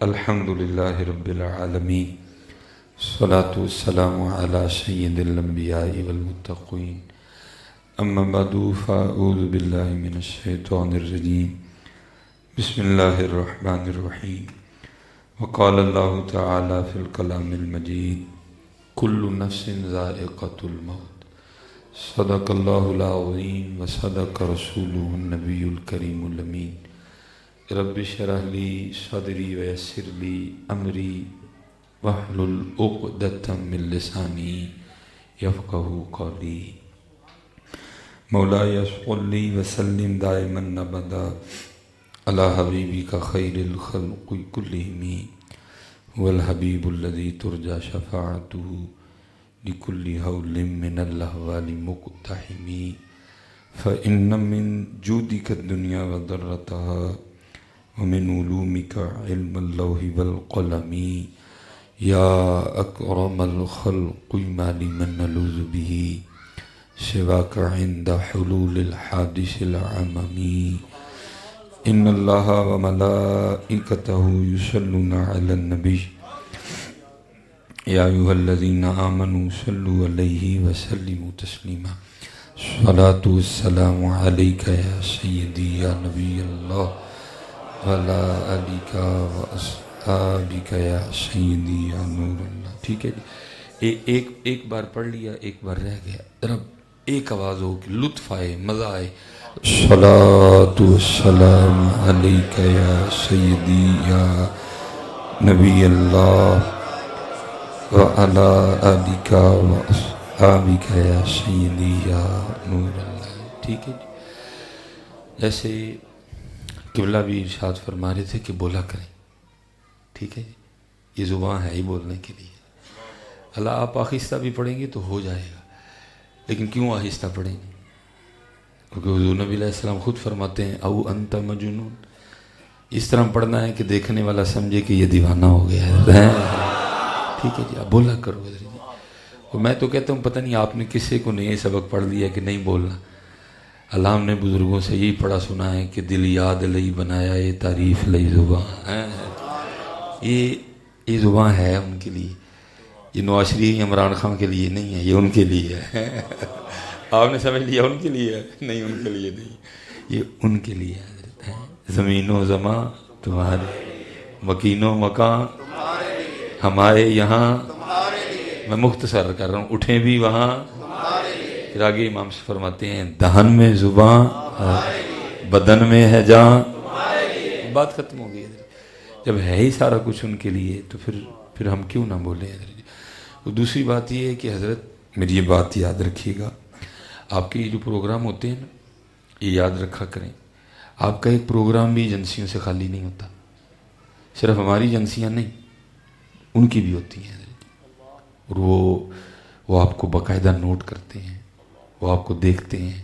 الحمد للہ رب العالمین الصلاة والسلام علی سید الانبیاء والمتقین اما بعد فاعوذ باللہ من الشیطان الرجیم بسم اللہ الرحمن الرحیم وقال اللہ تعالی فی الکلام المجید کل نفس ذائقۃ الموت صدق اللہ العظیم وصدق رسولہ النبی الکریم الامین رب اشرح لی صدری ویسر لی امری واحلل عقدۃ من لسانی یفقہوا قولی مولاي صل وسلم دائما ابدا علی حبیبک خیر الخلق کلہم هو الحبیب الذی ترجى شفاعته لكل هول من الاحوال مقتحم فإن من جودك الدنيا وضرتها ومن علومك علم اللوح والقلم یا اکرم الخلق ما لمن نلوذ به سواك عند حلول الحادث العممی ان اللہ وملائکته یصلون علی النبی یا ایھا الذین آمنوا صلوا علیہ وسلموا تسلیما الصلاة والسلام علیک یا سیدی یا نبی اللہ وعلی آلک واصحابک یا سیدی یا نور اللہ. ٹھیک ہے جی، ایک بار پڑھ لیا، ایک بار رہ گیا، ذرا ایک آواز ہو کہ لطف آئے، مزہ آئے. الصلاۃ والسلام علیک یا سیدی یا نبی اللہ وعلی آلک واصحابک یا سیدی یا نور اللہ. ٹھیک ہے جی، جیسے قبلہ بھی ارشاد فرما رہے تھے کہ بولا کریں. ٹھیک ہے جی، یہ زبان ہے ہی بولنے کے لیے. اللہ آپ آہستہ بھی پڑھیں گے تو ہو جائے گا، لیکن کیوں آہستہ پڑھیں گے؟ کیونکہ حضور نبی علیہ السلام خود فرماتے ہیں او انت مجنون. اس طرح پڑھنا ہے کہ دیکھنے والا سمجھے کہ یہ دیوانہ ہو گیا ہے. ٹھیک ہے جی، آپ بولا کرو. اور میں تو کہتا ہوں پتہ نہیں آپ نے کسی کو نہیں سبق پڑھ لیا کہ نہیں بولنا. اللہ ہم نے بزرگوں سے یہی پڑھا سنا ہے کہ دل یاد لئی بنایا یہ تعریف لئی زبان. یہ زبان ہے ان کے لیے. یہ نواز شریف عمران خان کے لیے نہیں ہے، یہ ان کے لیے ہے. آپ نے سمجھ لیا ان کے لیے ہے؟ نہیں، ان کے لیے نہیں، یہ ان کے لیے ہے. زمین و زمان تمہارے، مکین و مکان ہمارے یہاں. میں مختصر کر رہا ہوں، اٹھیں بھی وہاں. پھر آگے امام سے فرماتے ہیں دہن میں زبان بدن میں ہے جان. بات ختم ہو گئی. جب ہے ہی سارا کچھ ان کے لیے تو پھر ہم کیوں نہ بولیں. دوسری بات یہ ہے کہ حضرت میری یہ بات یاد رکھیے گا، آپ کے یہ جو پروگرام ہوتے ہیں نا، یہ یاد رکھا کریں. آپ کا ایک پروگرام بھی ایجنسیوں سے خالی نہیں ہوتا. صرف ہماری ایجنسیاں نہیں، ان کی بھی ہوتی ہیں. اور وہ آپ کو باقاعدہ نوٹ کرتے ہیں، وہ آپ کو دیکھتے ہیں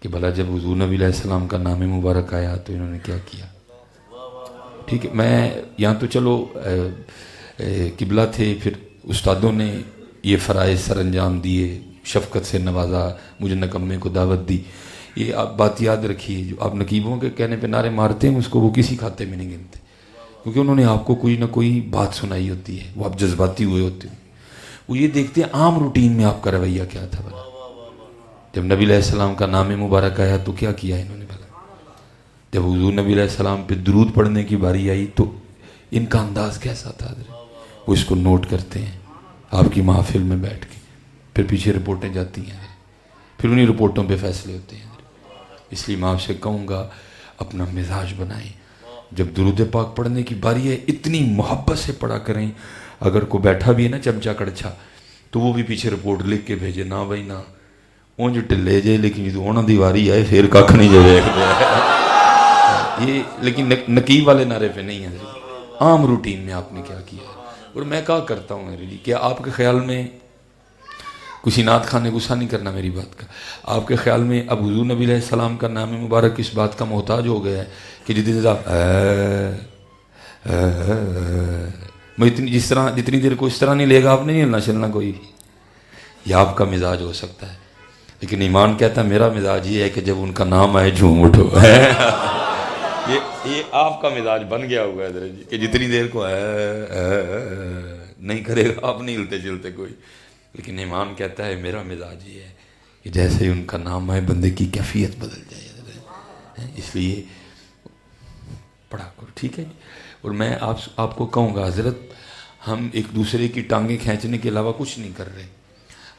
کہ بھلا جب حضور نبی علیہ السلام کا نام مبارک آیا تو انہوں نے کیا کیا. ٹھیک ہے، میں یہاں تو چلو قبلہ تھے، پھر استادوں نے یہ فرائض سر انجام دیے، شفقت سے نوازا، مجھے نکمے کو دعوت دی. یہ آپ بات یاد رکھیے، جو آپ نقیبوں کے کہنے پہ نعرے مارتے ہیں اس کو وہ کسی کھاتے میں نہیں گنتے، کیونکہ انہوں نے آپ کو کوئی نہ کوئی بات سنائی ہوتی ہے. وہ آپ جذباتی ہوئے ہوتے ہیں، وہ یہ دیکھتے ہیں عام روٹین میں آپ کا رویہ کیا تھا. بھلا جب نبی علیہ السلام کا نام مبارک آیا تو کیا کیا انہوں نے؟ بھلا جب حضور نبی علیہ السلام پہ درود پڑھنے کی باری آئی تو ان کا انداز کیسا تھا؟ وہ اس کو نوٹ کرتے ہیں آپ کی محفل میں بیٹھ کے. پھر پیچھے رپورٹیں جاتی ہیں، پھر انہی رپورٹوں پہ فیصلے ہوتے ہیں. اس لیے میں آپ سے کہوں گا اپنا مزاج بنائیں. جب درود پاک پڑھنے کی باری ہے اتنی محبت سے پڑھا کریں. اگر کوئی بیٹھا بھی ہے نا چمچا کڑچھا تو وہ بھی پیچھے رپورٹ لکھ کے بھیجے. نہ بھائی نہ، اونج ٹلے جائے، لیکن جو ہونا دیواری آئے پھر کھ نہیں جو دیکھ دے. یہ لیکن نقیب والے نعرے پہ نہیں ہے، عام روٹین میں آپ نے کیا کیا ہے. اور میں کہا کرتا ہوں میرے لیے کہ آپ کے خیال میں کسی نعت خان نے غصہ نہیں کرنا میری بات کا. آپ کے خیال میں اب حضور نبی علیہ السلام کا نام مبارک اس بات کا محتاج ہو گیا ہے کہ جتنی دیر کو اس طرح نہیں لے گا آپ نے نہیں ہلنا چلنا کوئی. یہ آپ کا مزاج ہو سکتا ہے، لیکن ایمان کہتا ہے میرا مزاج یہ ہے کہ جب ان کا نام آئے جھوم اٹھو. یہ یہ آپ کا مزاج بن گیا ہوا ہے حضرت جی کہ جتنی دیر کو نہیں کرے گا آپ نہیں ہلتے چلتے کوئی. لیکن امام کہتا ہے میرا مزاج یہ ہے کہ جیسے ہی ان کا نام آئے بندے کی کیفیت بدل جائے حضرت. اس لیے پڑھا کرو, ٹھیک ہے جی. اور میں آپ کو کہوں گا حضرت, ہم ایک دوسرے کی ٹانگیں کھینچنے کے علاوہ کچھ نہیں کر رہے,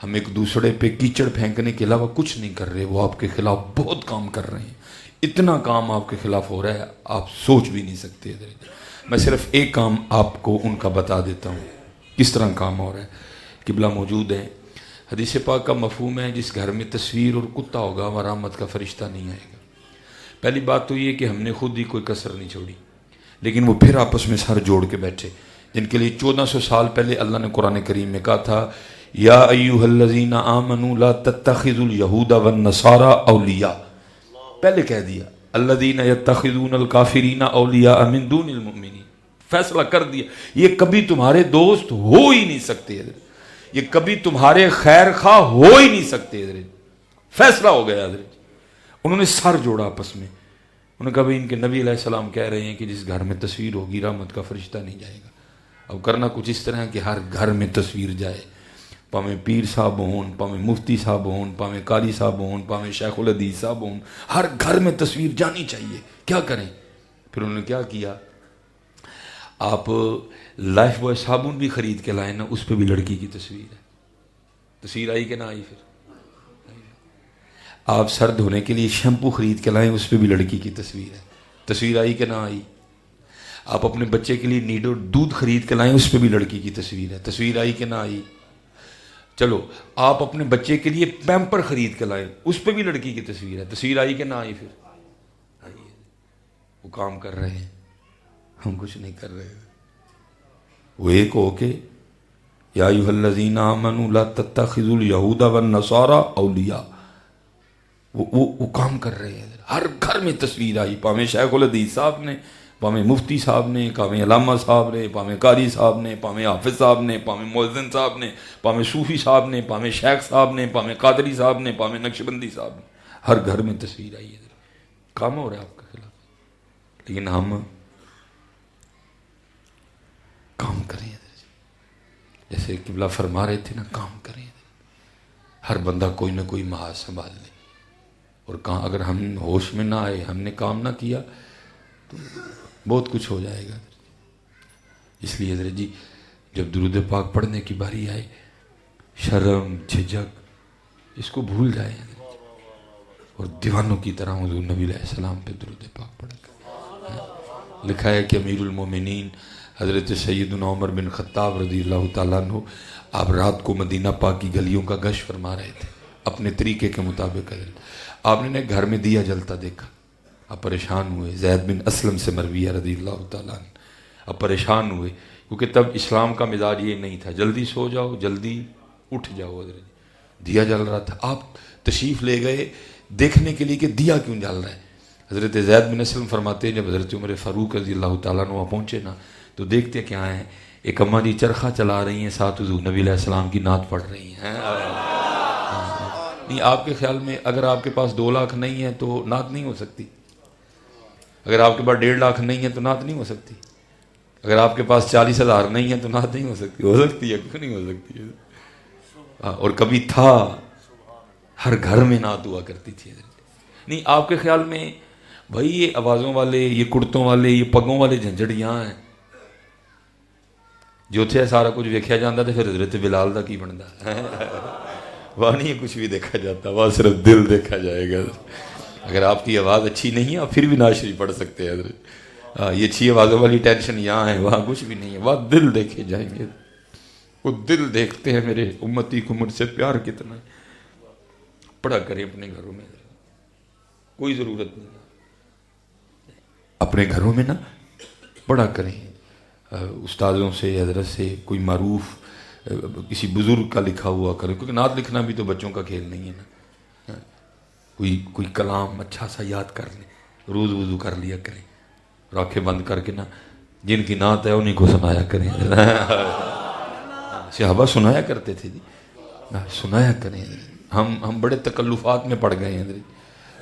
ہم ایک دوسرے پہ کیچڑ پھینکنے کے علاوہ کچھ نہیں کر رہے. وہ آپ کے خلاف بہت کام کر رہے ہیں, اتنا کام آپ کے خلاف ہو رہا ہے آپ سوچ بھی نہیں سکتے. میں صرف ایک کام آپ کو ان کا بتا دیتا ہوں کس طرح کام ہو رہا ہے. قبلہ موجود ہے, حدیث پاک کا مفہوم ہے جس گھر میں تصویر اور کتا ہوگا وہاں رحمت کا فرشتہ نہیں آئے گا. پہلی بات تو یہ کہ ہم نے خود ہی کوئی کسر نہیں چھوڑی, لیکن وہ پھر آپس میں سر جوڑ کے بیٹھے, جن کے لیے 1400 سال پہلے اللہ نے قرآن کریم میں کہا تھا یا ایھا الذین آمنوا لا تتخذوا اليہود والنصارى اولیاء. پہلے کہہ دیا الذین یتخذون الکافرین اولیاء من دون المؤمنین, فیصلہ کر دیا یہ کبھی تمہارے دوست ہو ہی نہیں سکتے, یہ کبھی تمہارے خیر خواہ ہو ہی نہیں سکتے. فیصلہ ہو گیا حضرت. انہوں نے سر جوڑا آپس میں, انہوں نے کہا بھائی ان کے نبی علیہ السلام کہہ رہے ہیں کہ جس گھر میں تصویر ہوگی رحمت کا فرشتہ نہیں جائے گا. اب کرنا کچھ اس طرح کہ ہر گھر میں تصویر جائے, پاویں پیر صاحب ہون, پاویں مفتی صاحب ہون, پاویں قاری صاحب ہون, پاویں شیخ الحدیث صاحب ہون, ہر گھر میں تصویر جانی چاہیے. کیا کریں پھر انہوں نے کیا کیا, آپ لائف بوائے صابن بھی خرید کے لائیں نا, اس پہ بھی لڑکی کی تصویر ہے. تصویر آئی کہ نہ آئی؟ پھر آپ سر دھونے کے لیے شیمپو خرید کے لائیں, اس پہ بھی لڑکی کی تصویر ہے. تصویر آئی کہ نہ آئی؟ آپ اپنے بچے کے لیے نیڈو دودھ خرید کے لائیں, اس پہ بھی لڑکی کی تصویر ہے. تصویر آئی کہ نہ آئی؟ چلو آپ اپنے بچے کے لیے پیمپر خرید کے لائیں, اس پہ بھی لڑکی کی تصویر ہے. تصویر آئی کہ نہ آئی؟ پھر آئی. وہ کام کر رہے ہیں, ہم کچھ نہیں کر رہے. وہ ایک ہو کے یا ایھا الذین آمنوا لا تتخذوا اليہود والنصارى اولیاء, وہ کام کر رہے ہیں. ہر گھر میں تصویر آئی, پاویں شیخ الحدیث صاحب نے, پاویں مفتی صاحب نے, پاویں علامہ صاحب نے, پاویں قاری صاحب نے, پاویں حافظ صاحب نے, پاویں مؤذن صاحب نے, پاویں صوفی صاحب نے, پاویں شیخ صاحب نے, پاویں قادری صاحب نے, پاویں نقشبندی صاحب نے, ہر گھر میں تصویر آئی ہے. کام ہو رہا ہے آپ کے خلاف, لیکن ہم کام کریں جیسے قبلہ فرما رہے تھے نا, کام کریں. ہر بندہ کوئی نہ کوئی محاذ سنبھال لے, اور کہاں اگر ہم ہوش میں نہ آئے, ہم نے کام نہ کیا تو بہت کچھ ہو جائے گا. اس لیے حضرت جی جب درود پاک پڑھنے کی باری آئے, شرم جھجک اس کو بھول جائے اور دیوانوں کی طرح حضور نبی علیہ السلام پہ درود پاک پڑھ کر. لکھا ہے کہ امیر المومنین حضرت سیدنا عمر بن خطاب رضی اللہ تعالیٰ عنہ, آپ رات کو مدینہ پاک کی گلیوں کا گشت فرما رہے تھے اپنے طریقے کے مطابق. آپ نے گھر میں دیا جلتا دیکھا, آپ پریشان ہوئے. زید بن اسلم سے مرویہ رضی اللہ تعالیٰ عنہ, آپ پریشان ہوئے کیونکہ تب اسلام کا مزاج یہ نہیں تھا جلدی سو جاؤ جلدی اٹھ جاؤ. دیا جل رہا تھا, آپ تشریف لے گئے دیکھنے کے لیے کہ دیا کیوں جل رہا ہے. حضرت زید بن اسلم فرماتے ہیں جب حضرت عمر فاروق رضی اللہ تعالیٰ عنہ پہنچے نا, تو دیکھتے کیا ہیں, ایک اماں جی چرخہ چلا رہی ہیں, ساتھ حضور نبی علیہ السلام کی نعت پڑھ رہی ہیں. نہیں, آپ کے خیال میں اگر آپ کے پاس 2 لاکھ نہیں ہے تو نعت نہیں ہو سکتی؟ اگر آپ کے پاس 1.5 لاکھ نہیں ہے تو نعت نہیں ہو سکتی؟ اگر آپ کے پاس 40,000 نہیں ہے تو نعت نہیں ہو سکتی؟ ہو سکتی ہے, کیوں نہیں ہو سکتی ہے؟ اور کبھی تھا ہر گھر میں نعت ہوا کرتی تھی. نہیں, آپ کے خیال میں بھائی یہ آوازوں والے, یہ کرتوں والے, یہ پگوں والے جھنجھٹ یہاں ہیں, جو تھے سارا کچھ ویکھیا جاتا تھا, پھر حضرت بلال دا کی بنتا ہے؟ وہاں نہیں کچھ بھی دیکھا جاتا, وہاں صرف دل دیکھا جائے گا. اگر آپ کی آواز اچھی نہیں ہے آپ پھر بھی نعت شریف پڑھ سکتے ہیں حضرت. یہ اچھی آوازوں والی ٹینشن یہاں ہے, وہاں کچھ بھی نہیں ہے, وہاں دل دیکھے جائیں گے. وہ دل دیکھتے ہیں میرے امتی کو مجھ سے پیار کتنا ہے. پڑھا کریں اپنے گھروں میں, کوئی ضرورت نہیں, اپنے گھروں میں نا پڑھا کریں. استادوں سے, حضرت سے, کوئی معروف کسی بزرگ کا لکھا ہوا کریں, کیونکہ نعت لکھنا بھی تو بچوں کا کھیل نہیں ہے نا. کوئی کلام اچھا سا یاد کر لیں, روز وضو کر لیا کریں, اور آنکھیں بند کر کے نا جن کی نعت ہے انہیں کو سنایا کریں. صحابہ سنایا کرتے تھے جی, سنایا کریں. ہم بڑے تکلفات میں پڑ گئے ہیں,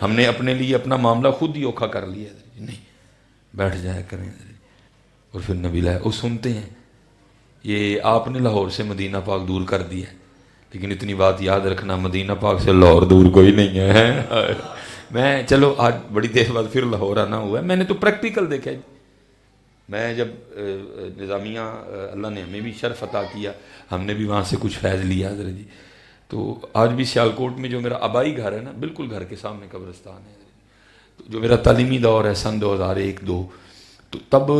ہم نے اپنے لیے اپنا معاملہ خود ہی اوکھا کر لیا. نہیں, بیٹھ جایا کریں اور پھر نبی لائے وہ سنتے ہیں. یہ آپ نے لاہور سے مدینہ پاک دور کر دیا ہے، لیکن اتنی بات یاد رکھنا مدینہ پاک سے لاہور دور کوئی نہیں ہے. میں چلو آج بڑی دیر بعد پھر لاہور آنا ہوا ہے، میں نے تو پریکٹیکل دیکھا جی. میں جب نظامیہ اللہ نے ہمیں بھی شرف عطا کیا، ہم نے بھی وہاں سے کچھ فیض لیا حضرت جی. تو آج بھی سیالکوٹ میں جو میرا آبائی گھر ہے نا، بالکل گھر کے سامنے قبرستان ہے. جو میرا تعلیمی دور ہے سن 2001-2، تو تب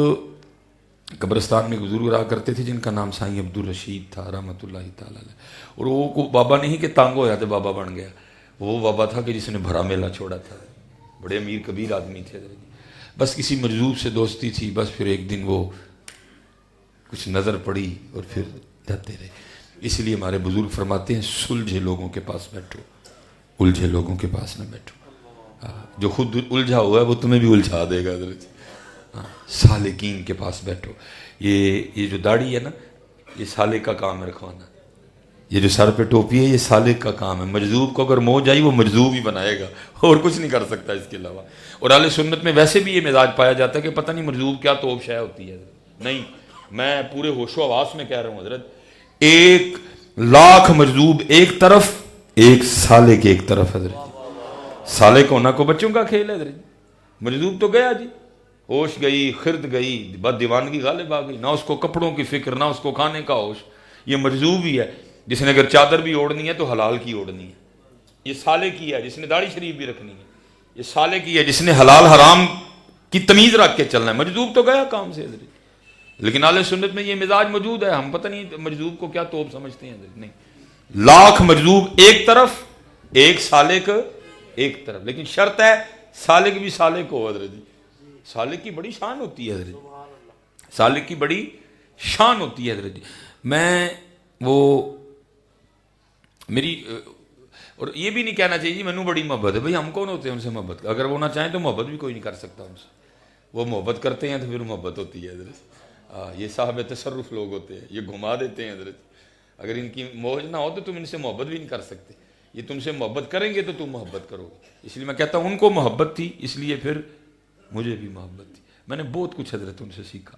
قبرستان میں بزرگ رہا کرتے تھے جن کا نام سائیں عبدالرشید تھا رحمۃ اللہ تعالیٰ علیہ. اور وہ بابا نہیں کہ تانگ ہو جاتے بابا بن گیا، وہ بابا تھا کہ جس نے بھرا میلہ چھوڑا تھا. بڑے امیر کبیر آدمی تھے، بس کسی مجذوب سے دوستی تھی، بس پھر ایک دن وہ کچھ نظر پڑی اور پھر جاتے رہے. اس لیے ہمارے بزرگ فرماتے ہیں سلجھے لوگوں کے پاس بیٹھو، الجھے لوگوں کے پاس نہ بیٹھو. جو خود الجھا ہوا ہے وہ تمہیں بھی الجھا دے گا. سالکین کے پاس بیٹھو. یہ جو داڑھی ہے نا، یہ سالک کا کام ہے رکھوانا. یہ جو سر پہ ٹوپی ہے یہ سالک کا کام ہے. مجذوب کو اگر موج آئی وہ مجذوب ہی بنائے گا اور کچھ نہیں کر سکتا اس کے علاوہ. اور اہل سنت میں ویسے بھی یہ مزاج پایا جاتا ہے کہ پتہ نہیں مجذوب کیا توب شے ہوتی ہے. نہیں، میں پورے ہوش و حواس میں کہہ رہا ہوں حضرت، 1,00,000 مجذوب ایک طرف، ایک سالک ایک طرف. حضرت سالک ہونا کو بچوں کا کھیل ہے حضرت. مجذوب تو گیا جی، ہوش گئی، خرد گئی، بد دیوانگی غالب آ گئی، نہ اس کو کپڑوں کی فکر نہ اس کو کھانے کا ہوش. یہ مجذوب ہی ہے جس نے اگر چادر بھی اوڑھنی ہے تو حلال کی اوڑھنی ہے. یہ سالک ہی ہے جس نے داڑھی شریف بھی رکھنی ہے. یہ سالک ہی ہے جس نے حلال حرام کی تمیز رکھ کے چلنا ہے. مجذوب تو گیا کام سے حضرت. لیکن اہل سنت میں یہ مزاج موجود ہے. ہم پتہ نہیں مجذوب کو کیا توب سمجھتے ہیں حضرت. نہیں، 1,00,000 مجذوب ایک طرف، ایک سالک ایک طرف. لیکن شرط ہے سالک بھی سالک ہو حضرت جی. سالک کی بڑی شان ہوتی ہے حضرت، سالک کی بڑی شان ہوتی ہے حضرت جی. میں وہ میری اور یہ بھی نہیں کہنا چاہیے جی مینوں بڑی محبت ہے. بھائی ہم کون ہوتے ہیں ان سے محبت؟ اگر وہ نہ چاہیں تو محبت بھی کوئی نہیں کر سکتا ان سے. وہ محبت کرتے ہیں تو پھر محبت ہوتی ہے حضرت. یہ صاحب تصرف لوگ ہوتے ہیں، یہ گھما دیتے ہیں حضرت. اگر ان کی موج نہ ہو تو تم ان سے محبت بھی نہیں کر سکتے. یہ تم سے محبت کریں گے تو تم محبت کرو گے. اس لیے میں کہتا ہوں ان کو محبت تھی اس لیے پھر مجھے بھی محبت تھی. میں نے بہت کچھ حضرت ان سے سیکھا.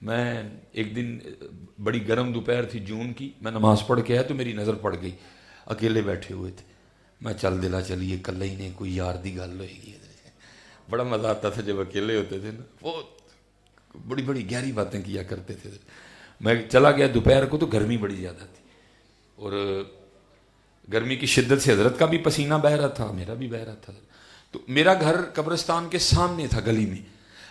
میں ایک دن بڑی گرم دوپہر تھی جون کی، میں نماز پڑھ کے آیا تو میری نظر پڑ گئی. اکیلے بیٹھے ہوئے تھے. میں چل دلا چلیے کل ہی نہیں کوئی یار دی گل ہوئے گی. بڑا مزہ آتا تھا جب اکیلے ہوتے تھے نا، بہت بڑی بڑی گہری باتیں کیا کرتے تھے. میں چلا گیا دوپہر کو تو گرمی بڑی زیادہ تھی اور گرمی کی شدت سے حضرت کا بھی پسینہ بہہ رہا تھا، میرا بھی بہہ رہا تھا. تو میرا گھر قبرستان کے سامنے تھا گلی میں،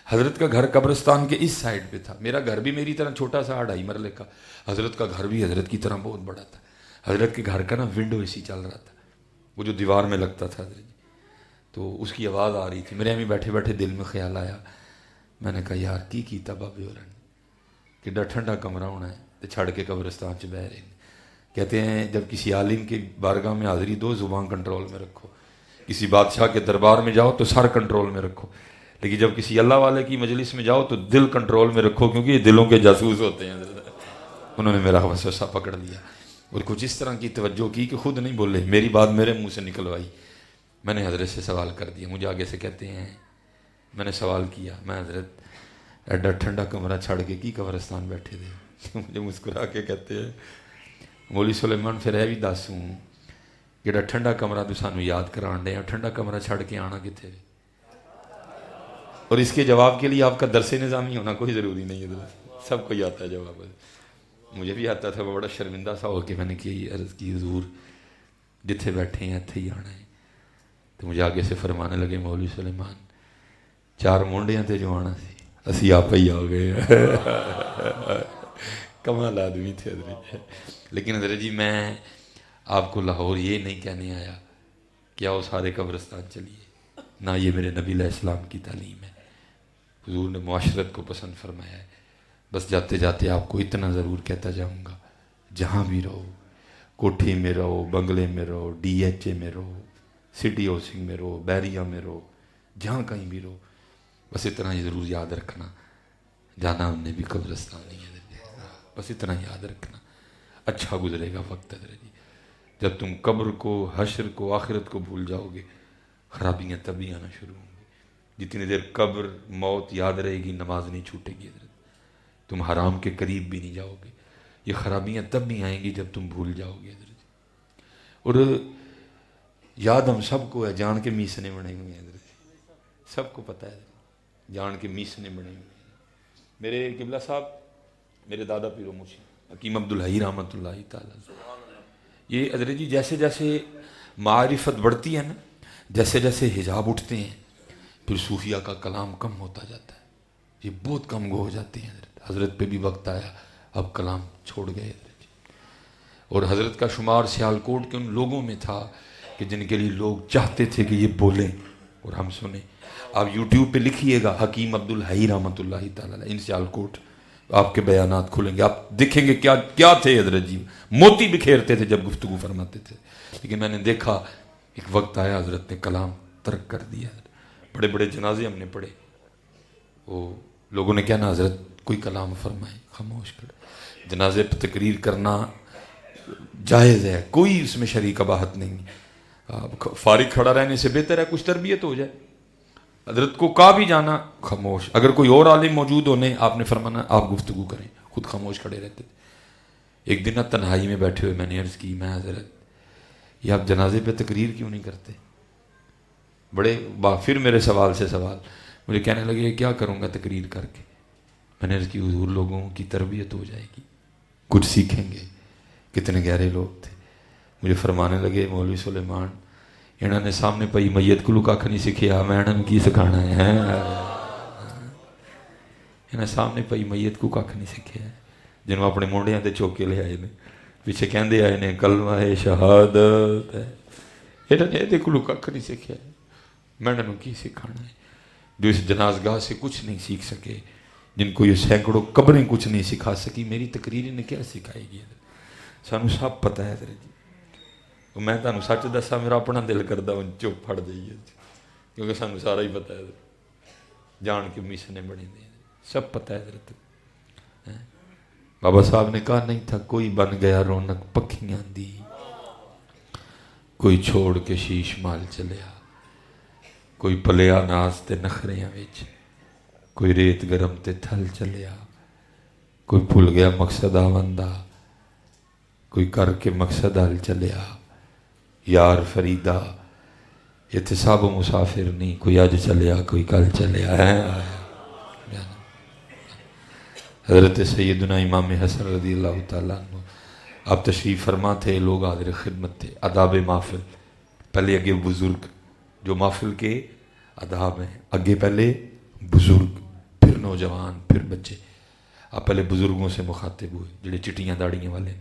حضرت کا گھر قبرستان کے اس سائڈ پہ تھا. میرا گھر بھی میری طرح چھوٹا سا 2.5 مرلے کا، حضرت کا گھر بھی حضرت کی طرح بہت بڑا تھا. حضرت کے گھر کا نا ونڈو اسی چل رہا تھا، وہ جو دیوار میں لگتا تھا حضرت. تو اس کی آواز آ رہی تھی. میرے ہمیں بیٹھے بیٹھے دل میں خیال آیا، میں نے کہا یار کی کیتا بابے اور کہ ٹھنڈا کمرہ ہونا ہے تو چھڑ کے قبرستان چ بہ رہے ہیں. کہتے ہیں جب کسی عالم کی بارگاہ میں حاضری دو زبان کنٹرول میں رکھو، کسی بادشاہ کے دربار میں جاؤ تو سر کنٹرول میں رکھو، لیکن جب کسی اللہ والے کی مجلس میں جاؤ تو دل کنٹرول میں رکھو، کیونکہ یہ دلوں کے جاسوس ہوتے ہیں. انہوں نے میرا وسوسہ پکڑ لیا اور کچھ اس طرح کی توجہ کی کہ خود نہیں بولے، میری بات میرے منہ سے نکلوائی. میں نے حضرت سے سوال کر دیا. مجھے آگے سے کہتے ہیں میں نے سوال کیا، میں حضرت ایڈا ٹھنڈا کمرہ چھڑ کے کی قبرستان بیٹھے تھے؟ مجھے مسکرا کے کہتے ہیں مولوی سلیمان پھر بھی دس ہوں کہ ایڈا ٹھنڈا کمرہ تو سانو یاد کران دے، ٹھنڈا کمرہ چھڑ کے آنا کتنے؟ اور اس کے جواب کے لیے آپ کا درس نظامی ہونا کوئی ضروری نہیں ہے، سب کو ہی آتا ہے جواب. مجھے بھی آتا تھا. میں بڑا شرمندہ سا ہو کے میں نے کی عرض کی حضور جتھے بیٹھے ہیں اتھے ہی آنا ہے. تو مجھے آگے سے فرمانے لگے مولوی سلیمان 4 مونڈیاں تے جو آنا سی اسی آپ ہی آ گئے. کمال آدمی تھے حضرت. لیکن حضرت جی میں آپ کو لاہور یہ نہیں کہنے آیا کہ آؤ سارے قبرستان چلیے، نہ یہ میرے نبی علیہ السلام کی تعلیم ہے. حضور نے معاشرت کو پسند فرمایا ہے. بس جاتے جاتے آپ کو اتنا ضرور کہتا جاؤں گا، جہاں بھی رہو، کوٹھی میں رہو، بنگلے میں رہو، DHA میں رہو، سٹی ہاؤسنگ میں رہو، بیریا میں رہو، جہاں کہیں بھی رہو، بس اتنا ہی ضرور یاد رکھنا جانا ہم نے بھی قبرستان نہیں ہے. بس اتنا یاد رکھنا، اچھا گزرے گا وقت حضرت جی. جب تم قبر کو، حشر کو، آخرت کو بھول جاؤ گے، خرابیاں تبھی آنا شروع ہوں گی. جتنی دیر قبر موت یاد رہے گی نماز نہیں چھوٹے گی حضرت، تم حرام کے قریب بھی نہیں جاؤ گے. یہ خرابیاں تب نہیں آئیں گی جب تم بھول جاؤ گے حضرت. اور یاد ہم سب کو ہے، جان کے میسنے بنے ہوئے ہیں حضرت، سب کو پتہ ہے جان کے میسنے بنے ہوئے ہیں. میرے قبلہ صاحب، میرے دادا پیر و مرشد حکیم عبدالحی رحمۃ اللہ تعالیٰ، یہ حضرت جی جیسے جیسے معرفت بڑھتی ہے نا، جیسے جیسے حجاب اٹھتے ہیں، پھر صوفیہ کا کلام کم ہوتا جاتا ہے. یہ بہت کم گو ہو جاتے ہیں حضرت. حضرت پہ بھی وقت آیا، اب کلام چھوڑ گئے حضرت جی. اور حضرت کا شمار سیالکوٹ کے ان لوگوں میں تھا کہ جن کے لیے لوگ چاہتے تھے کہ یہ بولیں اور ہم سنیں. آپ یوٹیوب پہ لکھیے گا حکیم عبدالحی رحمۃ اللہ تعالیٰ ان سیالکوٹ، آپ کے بیانات کھلیں گے، آپ دیکھیں گے کیا کیا تھے حضرت جی. موتی بکھیرتے تھے جب گفتگو فرماتے تھے. لیکن میں نے دیکھا ایک وقت آیا حضرت نے کلام ترک کر دیا. بڑے بڑے جنازے ہم نے پڑھے، وہ لوگوں نے کیا نا حضرت کوئی کلام فرمائے، خاموش کر. جنازے پہ تقریر کرنا جائز ہے، کوئی اس میں شرعی قباحت نہیں. فارغ کھڑا رہنے سے بہتر ہے کچھ تربیت ہو جائے. حضرت کو کہا بھی جانا خاموش، اگر کوئی اور عالم موجود ہونے آپ نے فرمانا آپ گفتگو کریں، خود خاموش کھڑے رہتے. ایک دن تنہائی میں بیٹھے ہوئے میں نے عرض کی، میں حضرت یہ آپ جنازے پہ تقریر کیوں نہیں کرتے؟ بڑے پھر میرے سوال سے سوال، مجھے کہنے لگے کیا کروں گا تقریر کر کے؟ میں نے عرض کی حضور لوگوں کی تربیت ہو جائے گی، کچھ سیکھیں گے. کتنے گہرے لوگ تھے. مجھے فرمانے لگے مولوی سلیمان انہوں نے سامنے پئی میت کو کھ نہیں سکھیا، میں انہوں نے کی سکھانا ہے. انہیں سامنے پئی میت کو کھ نہیں سکھیا ہے، جنہوں اپنے مونڈیاں تے چوکے لے آئے نے، پیچھے کہندے آئے نے کلمہ شہادت ہے. انہوں نے یہ کو کھ نہیں سکھیا ہے، میں انہوں کی سکھانا ہے. جو اس جنازگاہ سے کچھ نہیں سیکھ سکے، جن کو یہ سینکڑوں قبریں کچھ نہیں سکھا سکی، میری تقریر نے کیا سکھائے گی؟ سانو سب پتہ ہے حضرت جی. میں تمہیں سچ دسا میرا اپنا دل کرتا ہوں چپ پھڑ جائیے، کیونکہ سانو سارا ہی پتہ ہے حضرت. جان کے میسنے بنے دے سب پتہ ہے حضرت. بابا صاحب نے کہا نہیں تھا کوئی بن گیا رونق پکھیاں دی، کوئی چھوڑ کے شیش مال چلیا، کوئی پلیا ناز تے نخریاں وچ، کوئی ریت گرم تے تھل چلیا، کوئی بھول گیا مقصد آوندا، کوئی کر کے مقصد حل چلیا. یار فریدہ یہ تے سب مسافر نہیں، کوئی اج چلیا کوئی کل چلیا ہے. حضرت سیدنا امام حسن رضی اللہ تعالیٰ عنہ آپ تشریف فرما تھے، لوگ حاضر خدمت تھے. آداب محفل، پہلے اگے بزرگ جو محفل کے آداب ہیں، اگے پہلے بزرگ پھر نوجوان پھر بچے. آپ پہلے بزرگوں سے مخاطب ہوئے جڑے چٹیاں داڑیاں والے.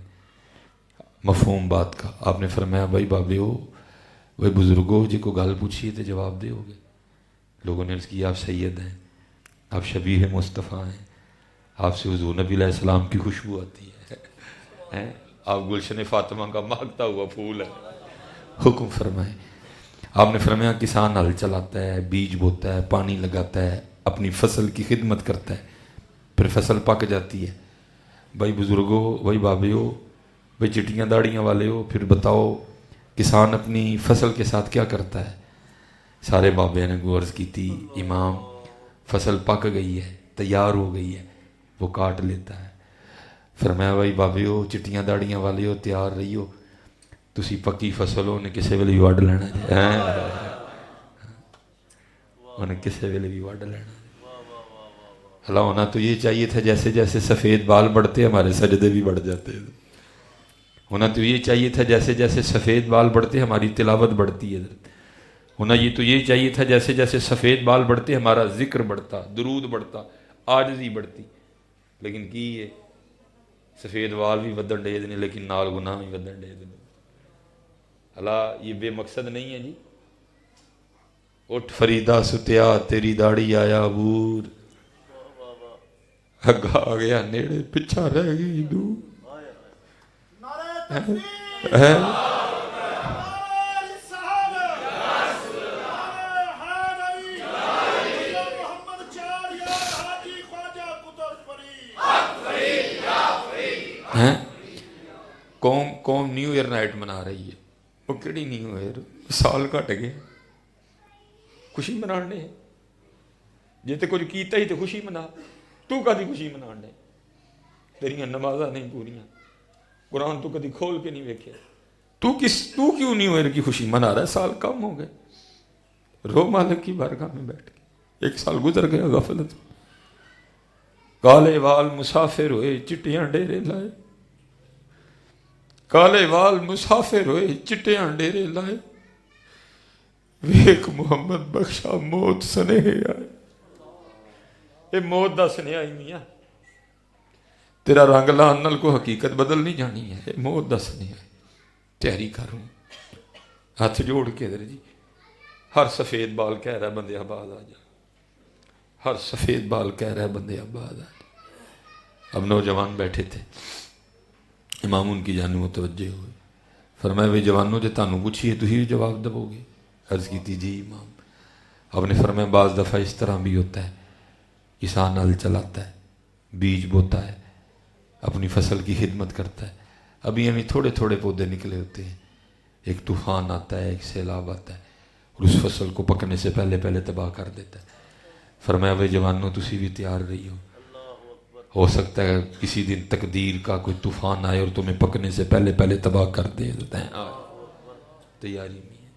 مفہوم بات کا آپ نے فرمایا بھائی بابے ہو، بھائی بزرگوں جی کو گل پوچھیے تو جواب دے ہوگے. لوگوں نے عرض کی آپ سید ہیں، آپ شبیہ مصطفیٰ ہیں، آپ سے حضور نبی علیہ السلام کی خوشبو آتی ہے، آپ گلشن فاطمہ کا مہکتا ہوا پھول ہے. حکم فرمائے. آپ نے فرمایا کسان ہل چلاتا ہے، بیج بوتا ہے، پانی لگاتا ہے، اپنی فصل کی خدمت کرتا ہے، پھر فصل پک جاتی ہے. بھائی بزرگوں، بھائی بابے ہو، بھائی چٹیاں داڑیاں والے ہو، پھر بتاؤ کسان اپنی فصل کے ساتھ کیا کرتا ہے؟ سارے بابے نے عرض کی تھی امام فصل پک گئی ہے، تیار ہو گئی ہے، وہ کاٹ لیتا ہے. فرمایا بھائی بابے ہو، چٹیاں داڑیاں والے ہو، تیار رہی ہو، تسی پکی فصل ہو نے کسے ویلے بھی وڈ لینا جی، انہیں کسے ویلے بھی وڈ لینا. اللہ ہونا تو یہ چاہیے تھا جیسے جیسے سفید بال بڑھتے ہمارے سجدے بھی بڑھ جاتے. ہونا تو یہ چاہیے تھا جیسے جیسے سفید بال بڑھتے ہماری تلاوت بڑھتی ہے. ہونا یہ تو یہ چاہیے تھا جیسے جیسے سفید بال بڑھتے ہمارا ذکر بڑھتا، درود بڑھتا، عاجزی بڑھتی. لیکن کی ہے سفید بال بھی ودن ڈے دیں لیکن نال گناہ بھی ودن ڈے دیں. اللہ یہ بے مقصد نہیں ہے جی. اٹھ فریدہ ستیا تیری داڑھی آیا عبور، اگا آ گیا نیڑے پچھا رہ گئی دور. قوم نیو ایئر نائٹ منا رہی ہے. وہ کہڑی نیو ایئر؟ سال کٹ گئے، خوشی منانے. جے تے کچھ کیتا ہی تے خوشی منا، تو کدی خوشی منان دے؟ تیریاں نمازاں نہیں پوریاں، قرآن تو کدی کھول کے نہیں ویکھے، تو کیوں نہیں ہوئے کی خوشی منا رہا ہے؟ سال کم ہو گئے، رو مالک کی بارگاہ میں بیٹھ کے، 1 سال گزر گیا غفلت میں۔ کالے وال مسافر ہوئے چٹیاں ڈیرے لائے، کالے وال مسافر ہوئے چٹیاں ڈیرے لائے، ویک محمد بخشا موت سنیہ آئے۔ اے موت دا سنیہ ہی نہیں ہے، تیرا رنگ لان نال کو حقیقت بدل نہیں جانی ہے، اے موت دا سنیہ ہے۔ تیاری کروں ہاتھ جوڑ کے در جی، ہر سفید بال کہہ رہا ہے بندے آباد آ جا، ہر سفید بال کہہ رہا ہے بندے آباد آ جا۔ اب نوجوان بیٹھے تھے، امام ان کی جانب متوجہ ہوئے، فرمایا وہی جوانوں جو تانوں پوچھیے تو ہی جواب دو گے؟ عرض کی تھی جی امام۔ اب نے فرمایا بعض دفعہ اس طرح بھی ہوتا ہے، کسان ہل چلاتا ہے، بیج بوتا ہے، اپنی فصل کی خدمت کرتا ہے، ابھی یعنی تھوڑے تھوڑے پودے نکلے ہوتے ہیں، ایک طوفان آتا ہے، ایک سیلاب آتا ہے اور اس فصل کو پکنے سے پہلے پہلے تباہ کر دیتا ہے۔ فرمایا بھائی جوانوں تسی بھی تیار رہی ہو سکتا ہے کسی دن تقدیر کا کوئی طوفان آئے اور تمہیں پکنے سے پہلے پہلے تباہ کر دے، تیاری میں ہے،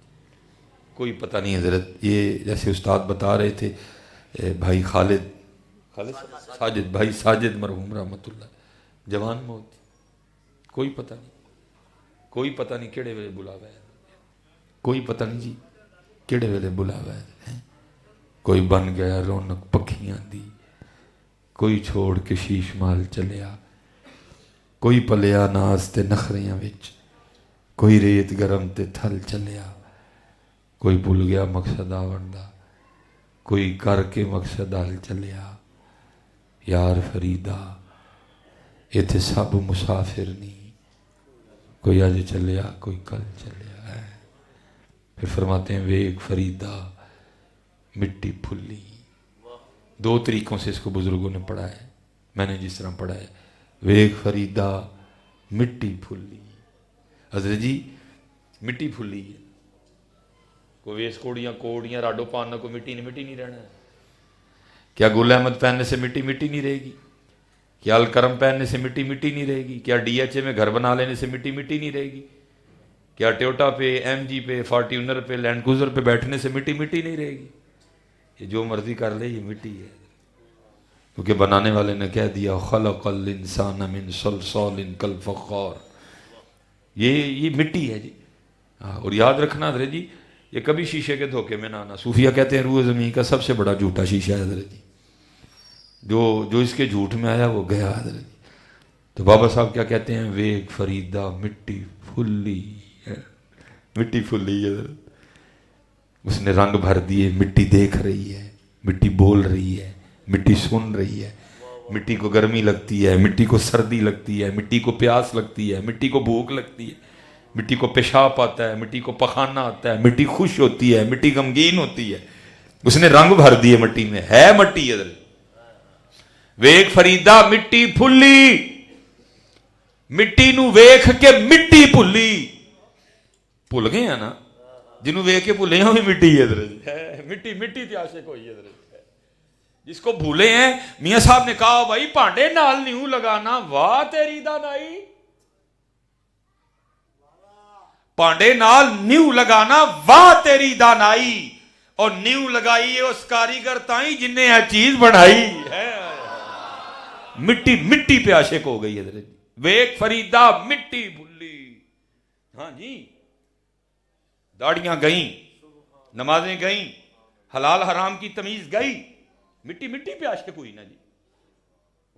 کوئی پتہ نہیں حضرت۔ یہ جیسے استاد بتا رہے تھے، بھائی خالد ساجد، بھائی ساجد مرحوم رحمت اللہ، جوان موت، کوئی پتہ نہیں، کوئی پتہ نہیں کیڑے ویلے بلاوا ہے، کوئی پتہ نہیں جی کیڑے ویلے بلاوا ہے۔ کوئی بن گیا رونق پکھیاں دی، کوئی چھوڑ کے شیش مال چلیا، کوئی پلیا ناز تے نخریاں وچ، کوئی ریت گرم تے تھل چلیا، کوئی بھول گیا مقصد آون دا، کوئی کر کے مقصد آل چلیا۔ یار فریدہ ایتھے سب مسافر نہیں، کوئی آج چلیا کوئی کل چلیا ہے۔ پھر فرماتے ہیں ویک فریدہ مٹی پھلی، 2 طریقوں سے اس کو بزرگوں نے پڑھا ہے، میں نے جس طرح پڑھا ہے، ویک فریدہ مٹی پھلی۔ حضرت جی مٹی پھلی ہے، کوئی ویس کوڑیاں راڈو پاننا کو مٹی نہیں رہنا ہے؟ کیا گل احمد پہننے سے مٹی نہیں رہے گی؟ کیا الکرم پہننے سے مٹی نہیں رہے گی؟ کیا ڈی ایچ اے میں گھر بنا لینے سے مٹی نہیں رہے گی؟ کیا ٹویوٹا پہ، ایم جی پہ، فارچونر پہ، لینڈ کروزر پہ بیٹھنے سے مٹی نہیں رہے گی؟ یہ جو مرضی کر لے یہ مٹی ہے، کیونکہ بنانے والے نے کہہ دیا خلق الانسان من صلصال کالفخار، یہ مٹی ہے جی۔ اور یاد رکھنا حضرت جی یہ کبھی شیشے کے دھوکے میں نہ آنا۔ صوفیہ کہتے ہیں روح زمین کا سب سے بڑا جھوٹا شیشہ ہے حضرت جی، جو اس کے جھوٹ میں آیا وہ گیا حضرت جی۔ تو بابا صاحب کیا کہتے ہیں، ویک فریدہ مٹی پھلی ہے، مٹی پھلی ہے حضرت، اس نے رنگ بھر دیے، مٹی دیکھ رہی ہے، مٹی بول رہی ہے، مٹی سن رہی ہے، مٹی کو گرمی لگتی ہے، مٹی کو سردی لگتی ہے، مٹی کو پیاس لگتی ہے، مٹی کو بھوک لگتی ہے، مٹی کو پیشاب آتا ہے، مٹی کو پخانہ آتا ہے، مٹی خوش ہوتی ہے، مٹی غمگین ہوتی ہے، اس نے رنگ بھر دیے مٹی میں، ہے مٹی حضرت۔ ویک فریدہ مٹی پھلی، مٹی نو ویکھ کے مٹی بھلی، بھول گئے ہیں نا جنہوں ویکھ کے بھولے ہیں بھی مٹی ہے حضرت، مٹی تے عاشق ہوئی ہے حضرت۔ جس کو بھولے ہیں میاں صاحب نے کہا بھائی پانڈے نال نیو لگانا، واہ تیری دانائی، پانڈے نال نیو لگانا واہ تیری دانائی، اور نیو لگائی ہے اس کاریگر تائیں جن نے یہ چیز بنائی ہے۔ مٹی پہ عاشق ہو گئی حضرت، ویک فریدہ مٹی بھلی۔ ہاں جی داڑیاں گئیں، نمازیں گئیں، حلال حرام کی تمیز گئی، مٹی پہ عاشق ہوئی نا جی۔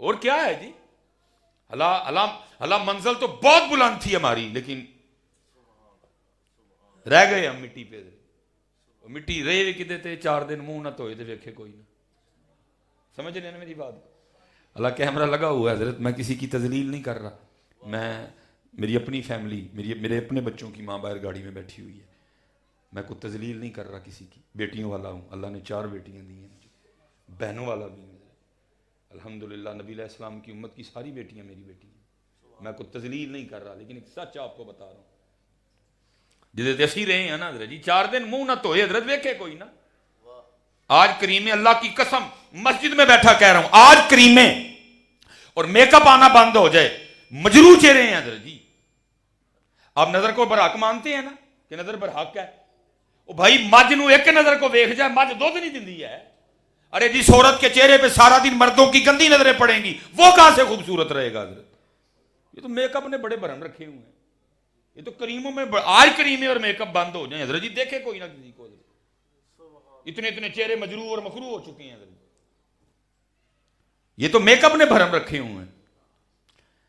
اور کیا ہے جی، حلال منزل تو بہت بلند تھی ہماری، لیکن رہ گئے ہم مٹی پہ۔ مٹی رہے بھی کدے تے 4 دن منہ نہ دھوئے تے ویکھے کوئی نہ، سمجھ رہے ہیں میری بات؟ اللہ کیمرہ لگا ہوا ہے حضرت، میں کسی کی تذلیل نہیں کر رہا، میری اپنی فیملی، میرے اپنے بچوں کی ماں باہر گاڑی میں بیٹھی ہوئی ہے، میں کوئی تذلیل نہیں کر رہا کسی کی، بیٹیوں والا ہوں، اللہ نے 4 بیٹیاں دی ہیں مجھے، بہنوں والا بھی ہوں، الحمدللہ نبی علیہ السلام کی امت کی ساری بیٹیاں میری بیٹی ہیں، میں کوئی تذلیل نہیں کر رہا، لیکن ایک سچ آپ کو بتا رہا ہوں جدے اسی رہے ہیں نا حضرت جی، 4 دن منہ نہ دھوئے حضرت ویکھے کوئی نہ، آج کریمیں اللہ کی قسم مسجد میں بیٹھا کہہ رہا ہوں، آج کریمیں اور میک اپ آنا بند ہو جائے، مجروح چہرے ہیں حضرت جی. آپ نظر کو برحق مانتے ہیں نا کہ نظر برحق ہے؟ او بھائی مجھ نو ایک نظر کو ویکھ جائے مجھ دودھ نہیں دیندی ہے. ارے جس عورت کے چہرے پہ سارا دن مردوں کی گندی نظریں پڑیں گی وہ کہاں سے خوبصورت رہے گا حضرت؟ یہ تو میک اپ نے بڑے بھرم رکھے ہوئے ہیں. یہ تو کریموں میں آج کریمیں اور میک اپ بند ہو جائیں حضرت جی، دیکھے کوئی نہ کسی کو. اتنے اتنے چہرے مجروح اور مکروہ ہو چکے ہیں حضرت. یہ تو میک اپ نے بھرم رکھے ہوئے ہیں.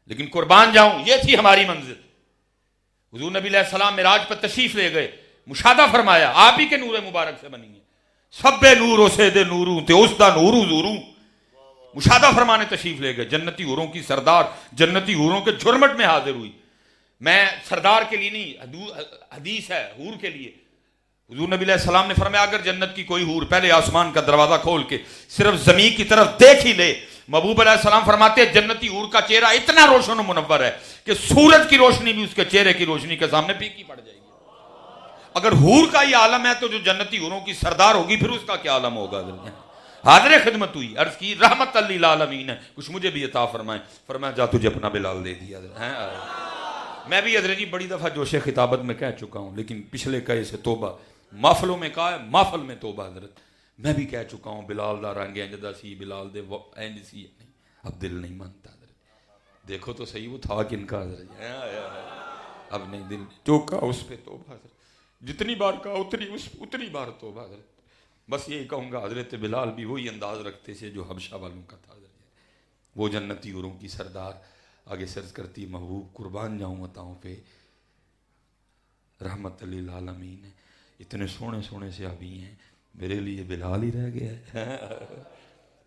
لیکن قربان جاؤں یہ تھی ہماری منزل. حضور نبی علیہ السلام معراج پر تشریف لے گئے، مشاہدہ فرمایا آپ ہی کے نور مبارک سے بنی ہے. سب نور سید نوروں تے اس دا نور حضوروں. مشاہدہ فرمانے تشریف لے گئے. جنتی حوروں کی سردار جنتی حوروں کے جھرمٹ میں حاضر ہوئی. میں سردار کے لیے نہیں، حدیث ہے حور کے لیے. حضور نبی علیہ السلام نے فرمایا اگر جنت کی کوئی حور پہلے آسمان کا دروازہ کھول کے صرف زمین کی طرف دیکھ ہی لے، محبوب علیہ السلام فرماتے ہیں جنتی حور کا چہرہ اتنا روشن و منور ہے کہ سورج کی روشنی بھی اس کے چہرے کی روشنی کے سامنے پھیکی پڑ جائے گی. اگر حور کا یہ عالم ہے تو جو جنتی حوروں کی سردار ہوگی پھر اس کا کیا عالم ہوگا؟ حاضر خدمت ہوئی، عرض کی رحمت للعالمین ہے، کچھ مجھے بھی عطا فرمائیں. فرمایا جا تجھے اپنا بلال دے دیا. میں بھی حضرت جی بڑی دفعہ جوش خطابت میں کہہ چکا ہوں، لیکن پچھلے کہے سے توبہ. محفلوں میں کہا ہے، محفل میں توبہ حضرت. میں بھی کہہ چکا ہوں بلال دا رنگ انجدہ سی، بلال دے اینج سی. نہیں اب دل نہیں مانتا حضرت. دیکھو تو صحیح وہ تھا کن کا حضرت. اب نہیں دل چوکا اس پہ توبہ حضرت. جتنی بار کہا اتنی بار توبہ حضرت. بس یہی کہوں گا حضرت بلال بھی وہی انداز رکھتے تھے جو حبشہ والوں کا تھا حضرت. وہ جنتی حوروں کی سردار. آگے سرز کرتی محبوب قربان جاؤں عطاؤں پہ رحمت للعالمین. اتنے سونے سونے سے ابھی ہیں، میرے لیے بلال ہی رہ گیا ہے.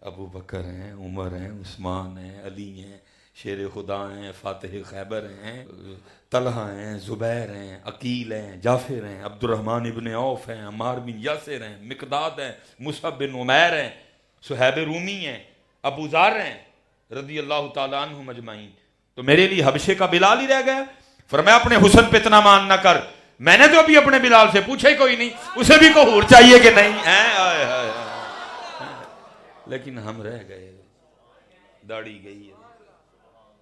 ابو بکر ہیں، عمر ہیں، عثمان ہیں، علی ہیں، شیر خدا ہیں، فاتح خیبر ہیں، طلحہ ہیں، زبیر ہیں، عقیل ہیں، جعفر ہیں، عبد الرحمن ابن عوف ہیں، عمار بن یاسر ہیں، مقداد ہیں، مصعب بن عمیر ہیں، صہیب رومی ہیں، ابو ذر ہیں رضی اللہ تعالیٰ عنہم اجمعین. تو میرے لیے حبشے کا بلال ہی رہ گیا. فرمایا اپنے حسن پہ اتنا مان نہ کر. میں نے تو ابھی اپنے بلال سے پوچھا ہی کوئی نہیں، اسے بھی کوئی حور چاہیے کہ نہیں. لیکن ہم رہ گئے، داڑھی گئی ہے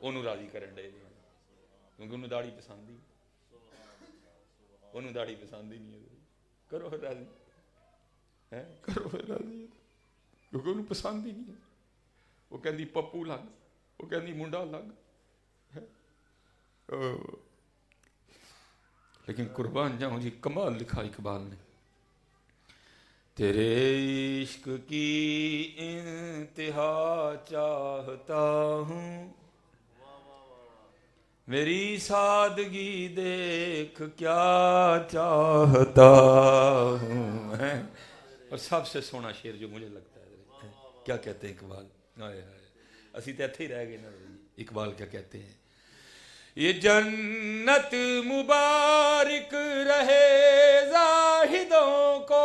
انہوں راضی کرن دے کیونکہ انہوں داڑھی پسند ہی انہوں داڑھی پسند ہی نہیں ہے. کرو راضی، کرو راضی کیونکہ انہوں پسند ہی نہیں ہے. وہ کہندی پپو لگ، وہ کہندی منڈا لگ. لیکن قربان جاؤں جی کمال لکھا اقبال نے. تیرے عشق کی انتہا چاہتا ہوں، میری سادگی دیکھ کیا چاہتا ہوں. اور سب سے سونا شعر جو مجھے لگتا ہے کیا کہتے ہیں اقبال. اسی تو ایتھے ہی رہ گئے نا. اقبال کیا کہتے ہیں؟ یہ جنت مبارک رہے زاہدوں کو.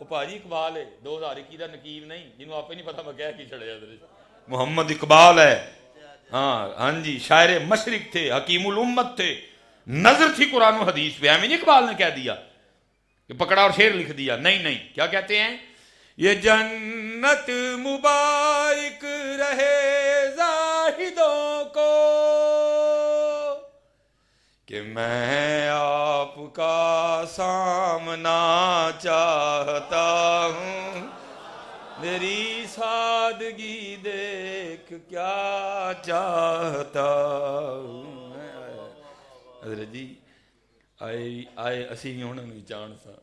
وہ پاجی اقبال ہے 2021 کا نقیب نہیں جنہوں آپ نہیں پتا میں کہہ کی چھڑے حضرت. محمد اقبال ہے. ہاں جی شاعر مشرق تھے، حکیم الامت تھے، نظر تھی قرآن و حدیث پہ. امین اقبال نے کہہ دیا کہ پکڑا اور شعر لکھ دیا. نہیں کیا کہتے ہیں؟ یہ جنت مبارک رہے زاہدوں کو کہ میں آپ کا سامنا چاہتا ہوں، میری سادگی دیکھ کیا چاہتا ہوں. حضرت جی آئے اسی بھی انہوں نے جان سا،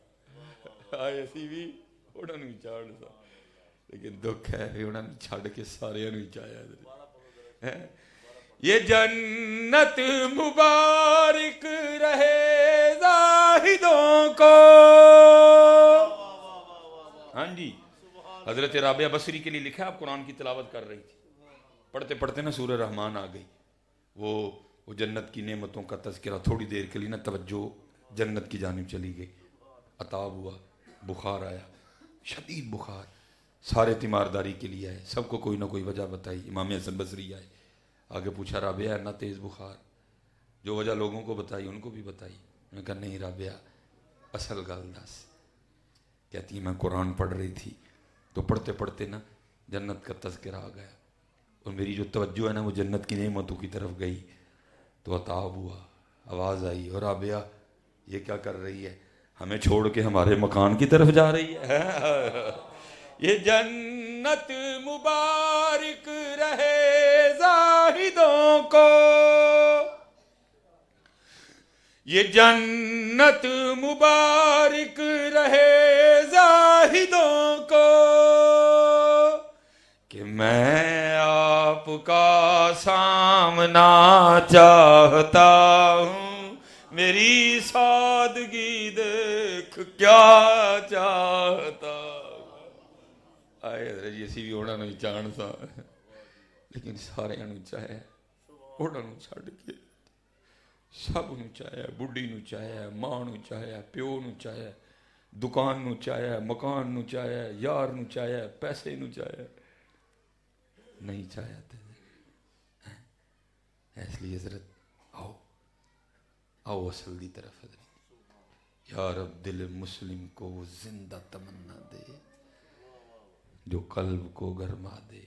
آئے اسی بھی انہوں نے جان سا، لیکن دکھ ہے انہوں نے چھڑ کے سارے انہوں چاہیا. یہ جنت مبارک رہے زاہدوں کو. ہاں جی حضرت رابعہ بصری کے لیے لکھا. آپ قرآن کی تلاوت کر رہی تھی، پڑھتے پڑھتے نا سورہ رحمان آ گئی. وہ جنت کی نعمتوں کا تذکرہ تھوڑی دیر کے لیے نا توجہ جنت کی جانب چلی گئی. عطاب ہوا، بخار آیا، شدید بخار، سارے تیمارداری کے لیے آئے، سب کو کوئی نہ کوئی وجہ بتائی. امام حسن بصری آئے، آگے پوچھا رابعہ اتنا تیز بخار؟ جو وجہ لوگوں کو بتائی ان کو بھی بتائی. میں نے کہا نہیں رابعہ اصل گل دس. کہتی ہے میں قرآن پڑھ رہی تھی تو پڑھتے پڑھتے نا جنت کا تذکرہ آ گیا اور میری جو توجہ ہے نا وہ جنت کی نعمتوں کی طرف گئی تو عطاب ہوا, آواز آئی اور رابعہ یہ کیا کر رہی ہے, ہمیں چھوڑ کے ہمارے مکان کی طرف جا رہی ہے. یہ جنت مبارک رہے زاہدوں کو, یہ جنت مبارک رہے زاہدوں کو کہ میں آپ کا سامنا چاہتا ہوں, میری سادگی دیکھ کیا چاہتا. آئے حضرت جی اسی بھی اوڑا نہیں چاہن سا لیکن سارے انو چاہے اوڑا نو چھڑ کے سب نو چاہے, بڑھی نو چاہے, ماں نو چاہے, پیو نو چاہے, دکان نو چاہے, مکان نو چاہے, یار نو چاہے, پیسے نو چاہے, نہیں چاہتے. اس لیے حضرت آؤ آؤ اصل دی طرف حضرت. یا رب دل مسلم کو وہ زندہ تمنا دے جو قلب کو گرما دے,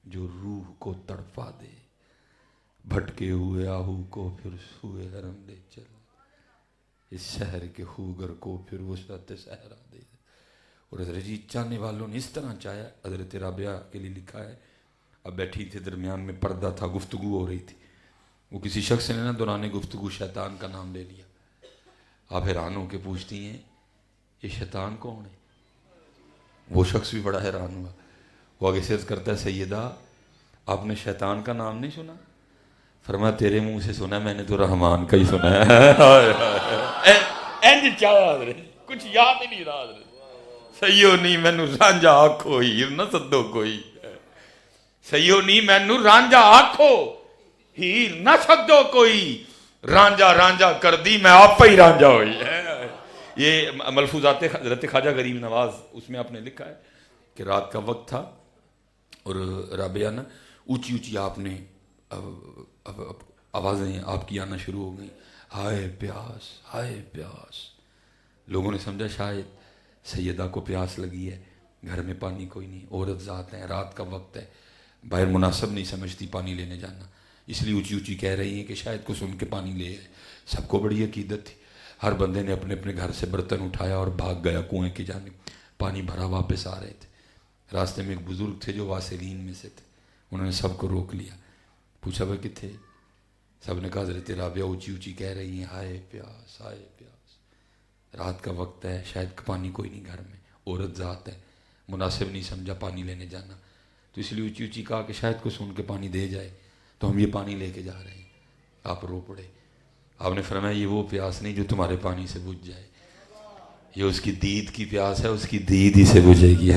جو روح کو تڑپا دے, بھٹکے ہوئے آہو کو پھر سوئے حرم لے چل, اس شہر کے خوگر کو پھر وسعت صحرا دے. اور حضرت جی چاہنے والوں نے اس طرح چاہا. حضرت رابعہ کے لیے لکھا ہے اب بیٹھی تھی درمیان میں پردہ تھا, گفتگو ہو رہی تھی, وہ کسی شخص نے نا دوران گفتگو شیطان کا نام لے لیا. آپ حیران ہو کے پوچھتی ہیں یہ شیطان کون ہے؟ وہ شخص بھی بڑا حیران ہوا. وہ آگے سے عرض کرتا ہے سیدہ آپ نے شیطان کا نام نہیں سنا؟ فرمایا تیرے منہ سے سنا, میں نے تو رحمان کا ہی سنا ہے. کچھ یاد ہی نہیں رہا حضرت. سیو نہیں مینو رانجا آکھو ہیر نہ سدو کوئی, سیو نہیں مینو رانجا آکھو ہیر نہ سدو کوئی, رانجا رانجا کر دی میں آپ ہی رانجا ہوئی. یہ ملفوظات حضرت خواجہ غریب نواز, اس میں آپ نے لکھا ہے کہ رات کا وقت تھا اور رابعہ نا اونچی اونچی آپ نے آوازیں آپ کی آنا شروع ہو گئیں, ہائے پیاس ہائے پیاس. لوگوں نے سمجھا شاید سیدہ کو پیاس لگی ہے, گھر میں پانی کوئی نہیں, عورت ذات ہے, رات کا وقت ہے, باہر مناسب نہیں سمجھتی پانی لینے جانا, اس لیے اونچی اونچی کہہ رہی ہیں کہ شاید کچھ ان کے پانی لے آئے. سب کو بڑی عقیدت تھی, ہر بندے نے اپنے اپنے گھر سے برتن اٹھایا اور بھاگ گیا کنویں کی جانب. پانی بھرا واپس آ رہے تھے, راستے میں ایک بزرگ تھے جو واسلین میں سے تھے, انہوں نے سب کو روک لیا, پوچھا بھائی کتنے؟ سب نے کہا حضرت رابعہ اونچی اونچی کہہ رہی ہیں ہائے پیاس ہائے پیاس, رات کا وقت ہے, شاید پانی کوئی نہیں گھر میں, عورت ذات ہے, مناسب نہیں سمجھا پانی لینے جانا, تو اس لیے اونچی اونچی کہا کہ شاید کچھ ان کے پانی دے جائے, تو ہم یہ پانی لے کے جا رہے ہیں. آپ رو پڑے. آپ نے فرمایا یہ وہ پیاس نہیں جو تمہارے پانی سے بجھ جائے, یہ اس کی دید کی پیاس ہے, اس کی دید ہی سے بجھے گی.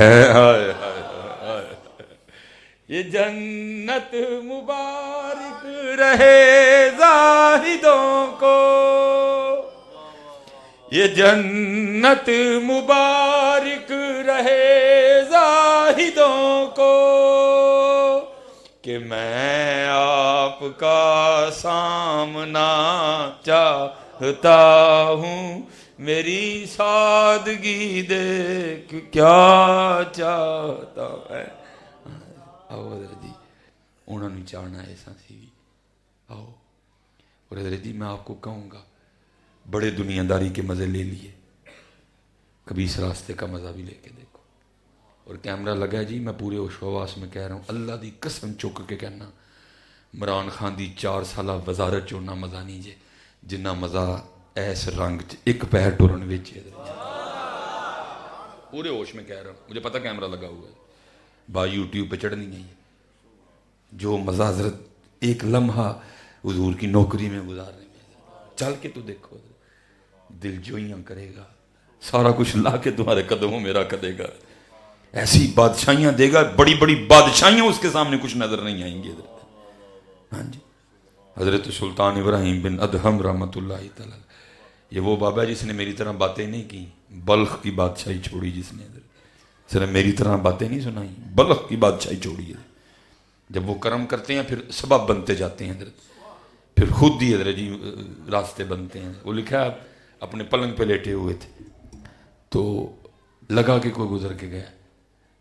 یہ جنت مبارک رہے زاہدوں کو, یہ جنت مبارک رہے زاہدوں کو کہ میں آپ کا سامنا چاہتا ہوں, میری سادگی دیکھ کیا چاہتا ہے. آؤ حضرت جی انہوں نے چاہنا ایسا سی بھی آؤ. اور حضرت جی میں آپ کو کہوں گا بڑے دنیا داری کے مزے لے لیے, کبھی اس راستے کا مزہ بھی لے کے دیکھو. اور کیمرہ لگا ہے جی, میں پورے ہوش و حواس میں کہہ رہا ہوں, اللہ دی قسم چک کے کہنا عمران خان دی 4 سالہ وزارت چونا مزہ نہیں جے جنہ مزہ ایس رنگ ایک پیر ٹورن ویچے. پورے ہوش میں کہہ رہا ہوں, مجھے پتہ کیمرہ لگا ہوا ہے, با یوٹیوب پہ چڑھنی نہیں. جو مزہ حضرت ایک لمحہ حضور کی نوکری میں گزارنے میں, چل کے تو دیکھو دل جوئیاں کرے گا, سارا کچھ لا کے تمہارے قدموں میں رکھ دے گا, ایسی بادشاہیاں دے گا, بڑی بڑی بادشاہیاں اس کے سامنے کچھ نظر نہیں آئیں گی. ہاں جی, حضرت سلطان ابراہیم بن ادہم رحمۃ اللہ تعالی, یہ وہ بابا جس نے میری طرح باتیں نہیں کی, بلخ کی بادشاہی چھوڑی جس نے, صرف میری طرح باتیں نہیں سنائی, بلخ کی بادشاہی چھوڑی ہے. جب وہ کرم کرتے ہیں پھر سبب بنتے جاتے ہیں حضرت, پھر خود ہی حضرت جی راستے بنتے ہیں. وہ لکھا ہے اپنے پلنگ پہ لیٹے ہوئے تھے، تو لگا کہ کوئی گزر کے گیا.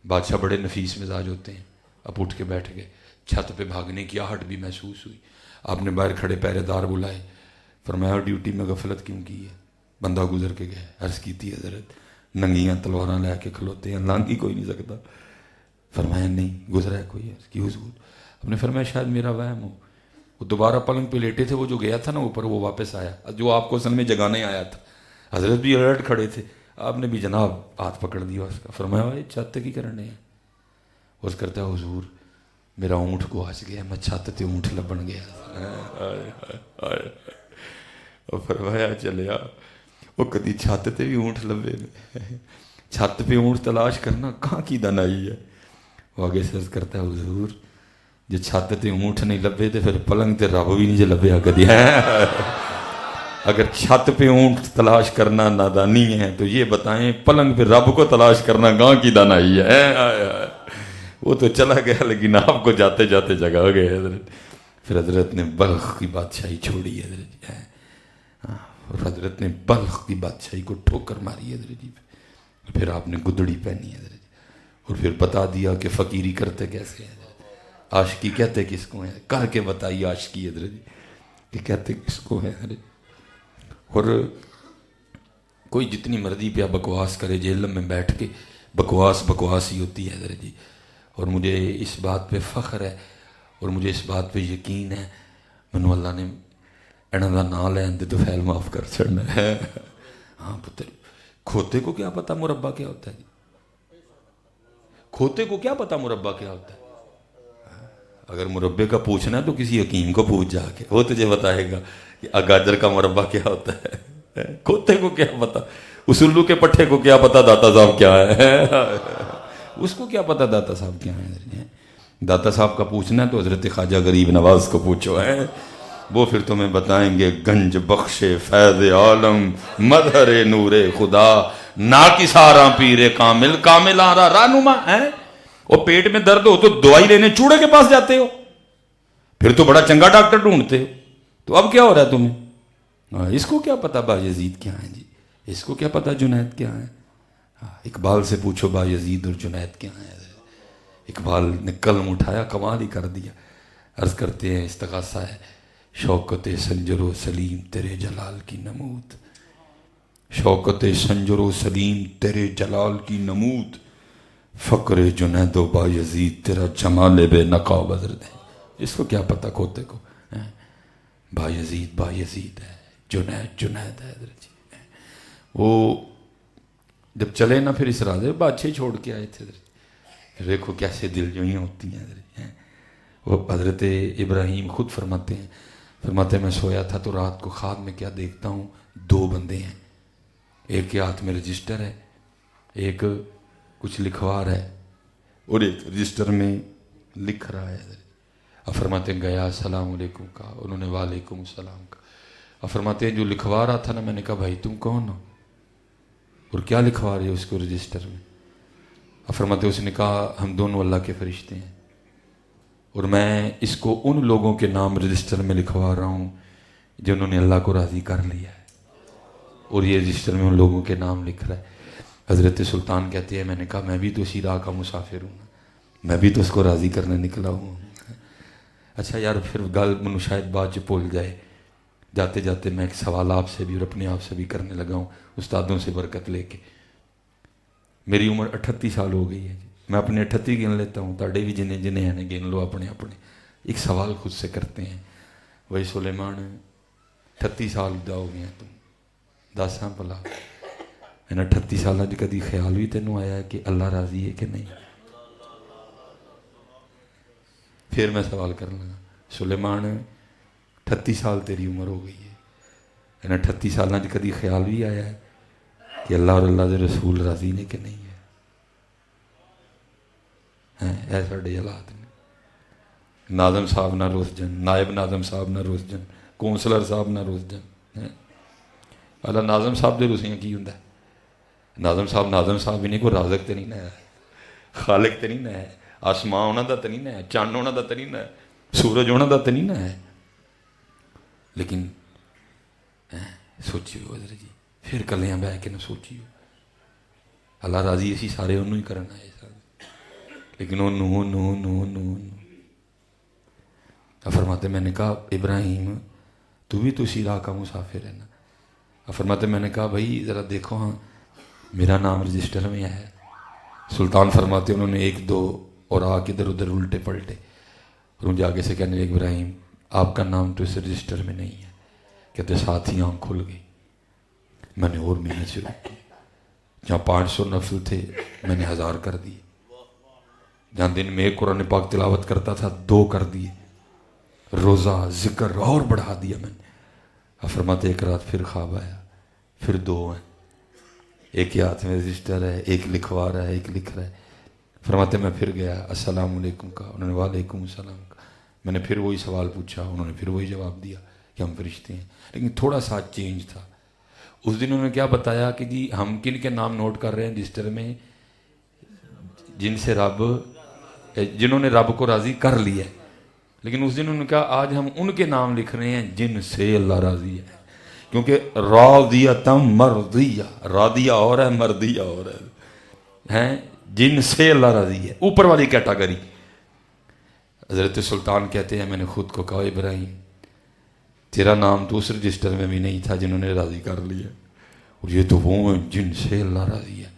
بادشاہ بڑے نفیس مزاج ہوتے ہیں. اب اٹھ کے بیٹھ گئے. چھت پہ بھاگنے کی آہٹ بھی محسوس ہوئی. آپ نے باہر کھڑے پہرے دار بلائے. فرمایا ڈیوٹی میں غفلت کیوں کی ہے؟ بندہ گزر کے گیا. عرض کی تھی حضرت ننگیاں تلواراں لے کے کھلوتے ہیں، لانگ ہی کوئی نہیں سکتا. فرمایا نہیں گزرا ہے کوئی. عرض کی حضور. آپ نے فرمایا شاید میرا وہم ہو. وہ دوبارہ پلنگ پہ لیٹے تھے، وہ جو گیا تھا نا اوپر وہ واپس آیا، جو آپ کو اصل میں جگانے آیا تھا. حضرت بھی الرٹ کھڑے تھے. آپ نے بھی جناب ہاتھ پکڑ دیا اس کا. فرمایا بھائی چھت کی کرنے ہیں؟ اس کرتا ہے حضور میرا اونٹ گواچ گیا، میں چھت تے اونٹ لبن گیا. اور فرمایا چلیا وہ کدی چھت تے بھی اونٹ لبے نے. چھت پہ اونٹ تلاش کرنا کہاں کی دانائی ہے. وہ آگے سے عرض کرتا ہے حضور جو چھت تے اونٹ نہیں لبے تو پھر پلنگ تے رب بھی نہیں جو لبیا کدی ہے. اگر چھت پہ اونٹ تلاش کرنا نادانی ہے تو یہ بتائیں پلنگ پہ رب کو تلاش کرنا گاں کی دانائی ہے. وہ تو چلا گیا لیکن آپ کو جاتے جاتے جگہ گئے حضرت. پھر حضرت نے بلخ کی بادشاہی چھوڑی حضرت. اور حضرت نے بلخ کی بادشاہی کو ٹھوکر ماری حضرت جی. پھر آپ نے گدڑی پہنی حضرت اور پھر بتا دیا کہ فقیری کرتے کیسے ہیں. عاشقی کہتے کس کو ہیں؟ کہہ کے بتائی عاشقی حضرت جی کہ کہتے کس کو ہیں حضرت. اور کوئی جتنی مرضی پہ بکواس کرے جیل میں بیٹھ کے بکواس ہی ہوتی ہے حضرت جی. اور مجھے اس بات پہ فخر ہے اور مجھے اس بات پہ یقین ہے منو اللہ نے انہوں کا نام لین دے تو فیل معاف کر چڑنا ہے. ہاں پتر کھوتے کو کیا پتا مربع کیا ہوتا ہے جی. کھوتے کو کیا پتا مربع کیا ہوتا ہے. اگر مربے کا پوچھنا ہے تو کسی حکیم کو پوچھ جا کے، وہ تجھے بتائے گا کہ گاجر کا مربع کیا ہوتا ہے. کھوتے کو کیا پتا، اس الو کے پٹھے کو کیا پتا داتا صاحب کیا ہے. اس کو کیا پتا داتا صاحب کیا ہے. داتا صاحب کا پوچھنا ہے تو حضرت خواجہ غریب نواز کو پوچھو ہے، وہ پھر تمہیں بتائیں گے گنج بخش فیض عالم مظہر نور خدا ناکسارا پیر کامل کامل آرا رہنما ہے. وہ پیٹ میں درد ہو تو دوائی لینے چوڑے کے پاس جاتے ہو، پھر تو بڑا چنگا ڈاکٹر ڈھونڈتے ہو. تو اب کیا ہو رہا ہے تمہیں؟ اس کو کیا پتا بایزید کیا ہے جی، اس کو کیا پتا جنید کیا ہے. اقبال سے پوچھو بایزید اور جنید کیا ہے. اقبال نے قلم اٹھایا کمال ہی کر دیا. عرض کرتے ہیں استغاثہ ہے شوکت سنجر و سلیم تیرے جلال کی نمود. شوکت سنجر و سلیم تیرے جلال کی نمود، فقر جنید و بایزید تیرا جمال بے نقاب حضرت ہے. اس کو کیا پتا کھوتے کو. بایزید ہے، جنید ہے حضرت جی. وہ جب چلے نا پھر اس راز بادشاہ چھوڑ کے آئے تھے حضرت. دیکھو کیسے دل جوئیاں ہوتی ہیں حضرت. وہ حضرت ابراہیم خود فرماتے ہیں میں سویا تھا تو رات کو خواب میں کیا دیکھتا ہوں، دو بندے ہیں، ایک کے ہاتھ میں رجسٹر ہے، ایک کچھ لکھوا رہا ہے اور ایک رجسٹر میں لکھ رہا ہے حضرت. اب فرماتے ہیں گیا السلام علیکم کہا، انہوں نے وعلیکم السلام کہا. اب فرماتے ہیں جو لکھوا رہا تھا نا، میں نے کہا بھائی تم کون ہو اور کیا لکھوا رہے ہو اس کو رجسٹر میں؟ اب فرماتے اس نے کہا ہم دونوں اللہ کے فرشتے ہیں اور میں اس کو ان لوگوں کے نام رجسٹر میں لکھوا رہا ہوں جنہوں نے اللہ کو راضی کر لیا ہے، اور یہ رجسٹر میں ان لوگوں کے نام لکھ رہا ہے. حضرت سلطان کہتے ہیں میں نے کہا میں بھی تو اسی راہ کا مسافر ہوں، میں بھی تو اس کو راضی کرنے نکلا ہوں. اچھا یار پھر گل منو شاید بات بھول جائے، جاتے جاتے میں ایک سوال آپ سے بھی اور اپنے آپ سے بھی کرنے لگا ہوں استادوں سے برکت لے کے. میری عمر 38 سال ہو گئی ہے جی. میں اپنے 38 گن لیتا ہوں، تاڑے بھی جنہیں جنہیں ہیں گن لو اپنے اپنے. ایک سوال خود سے کرتے ہیں، وہی سلیمان 38 سال دا ہو گیا تم دس ہاں بلا میں 38 سال کدی خیال بھی تینوں آیا ہے کہ اللہ راضی ہے کہ نہیں؟ پھر میں سوال کرنے لگا سلیمان 38 سال تیری عمر ہو گئی ہے، 38 سال کدی خیال بھی آیا ہے کہ اللہ اور اللہ دے رسول راضی نے کہ نہیں ہے؟ اے ساڈے حالات نے. ناظم صاحب نہ روس جن، نائب ناظم صاحب نہ روس جن، کونسلر صاحب نہ روس جن. اللہ ناظم صاحب دے روسیاں کی ہوں؟ ناظم صاحب بھی نہیں، کوئی رازق تے نہیں نہ ہے، خالق تے نہیں نہ ہے، آسمان انہاں دا تے نہیں نہ ہے، چاند انہاں دا تے نہیں نہ ہے، سورج انہاں دا تے نہیں نہ ہے. لیکن سوچیو حضرت جی پھر کلیاں بہ کے نہ سوچیو اللہ راضی اسی سارے انہوں ہی کرنا ہے لیکن فرماتے میں نے کہا ابراہیم تو بھی تو اسی راہ کا مسافر ہے نا. فرماتے میں نے کہا بھائی ذرا دیکھو ہاں میرا نام رجسٹر میں ہے. سلطان فرماتے انہوں نے ایک دو اور آ کے ادھر ادھر الٹے پلٹے اور مجھے آگے سے کہنے لگے ابراہیم آپ کا نام تو اس رجسٹر میں نہیں ہے. کہتے ساتھ ہی آنکھ کھل گئی. میں نے اور محنت شروع کی. جہاں 500 نفل تھے میں نے 1000 کر دیے. جہاں دن میں ایک قرآن پاک تلاوت کرتا تھا 2 کر دیے. روزہ ذکر اور بڑھا دیا میں نے. فرماتے ایک رات پھر خواب آیا پھر 2 ہیں. ایک ہاتھ میں رجسٹر ہے ایک لکھوا رہا ہے ایک لکھ رہا ہے. فرماتے میں پھر گیا السلام علیکم کا. انہوں نے وعلیکم السلام کا. میں نے پھر وہی سوال پوچھا. انہوں نے پھر وہی جواب دیا کہ ہم فرشتے ہیں. لیکن تھوڑا سا چینج تھا. اس دن انہوں نے کیا بتایا کہ جی ہم کن کے نام نوٹ کر رہے ہیں رجسٹر میں جن سے جنہوں نے رب کو راضی کر لیا ہے. لیکن اس دن انہوں نے کہا آج ہم ان کے نام لکھ رہے ہیں جن سے اللہ راضی ہے. کیونکہ راضیتم مرضیہ راضیہ اور ہے مرضیہ اور ہے جن سے اللہ راضی ہے اوپر والی کیٹاگری. حضرت سلطان کہتے ہیں میں نے خود کو کہا ابراہیم تیرا نام تو اس رجسٹر میں بھی نہیں تھا جنہوں نے راضی کر لیا اور یہ تو وہ ہیں جن سے اللہ راضی ہے.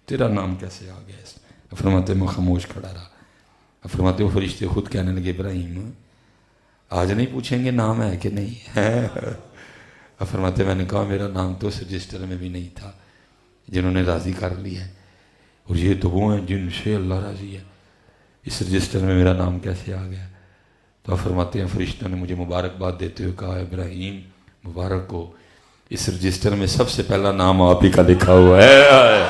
تیرا نام کیسے آ گیا اس میں؟ فرماتے میں خاموش کھڑا رہا. فرماتے وہ فرشتے خود کہنے لگے ابراہیم آج نہیں پوچھیں گے نام ہے کہ نہیں ہے. فرماتے میں نے کہا میرا نام تو اس رجسٹر میں بھی نہیں تھا جنہوں نے راضی کر لیا ہے اور یہ تو وہ ہیں جن سے اللہ راضی ہے. اس رجسٹر میں میرا نام کیسے آ گیا؟ تو فرماتے ہیں فرشتوں نے مجھے مبارکباد دیتے ہوئے کہا ابراہیم مبارک ہو اس رجسٹر میں سب سے پہلا نام آپ ہی کا لکھا ہوا ہے.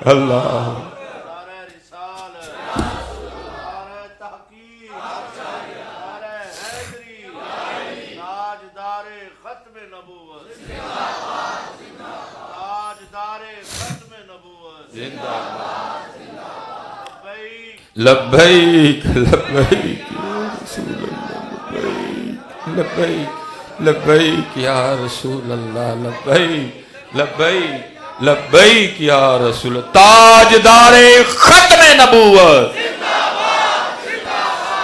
اللہ لبیک لبیک لبیک لبیک یا رسول اللہ لبیک لبیک لبیک یا رسول اللہ. تاجدار ختم نبوت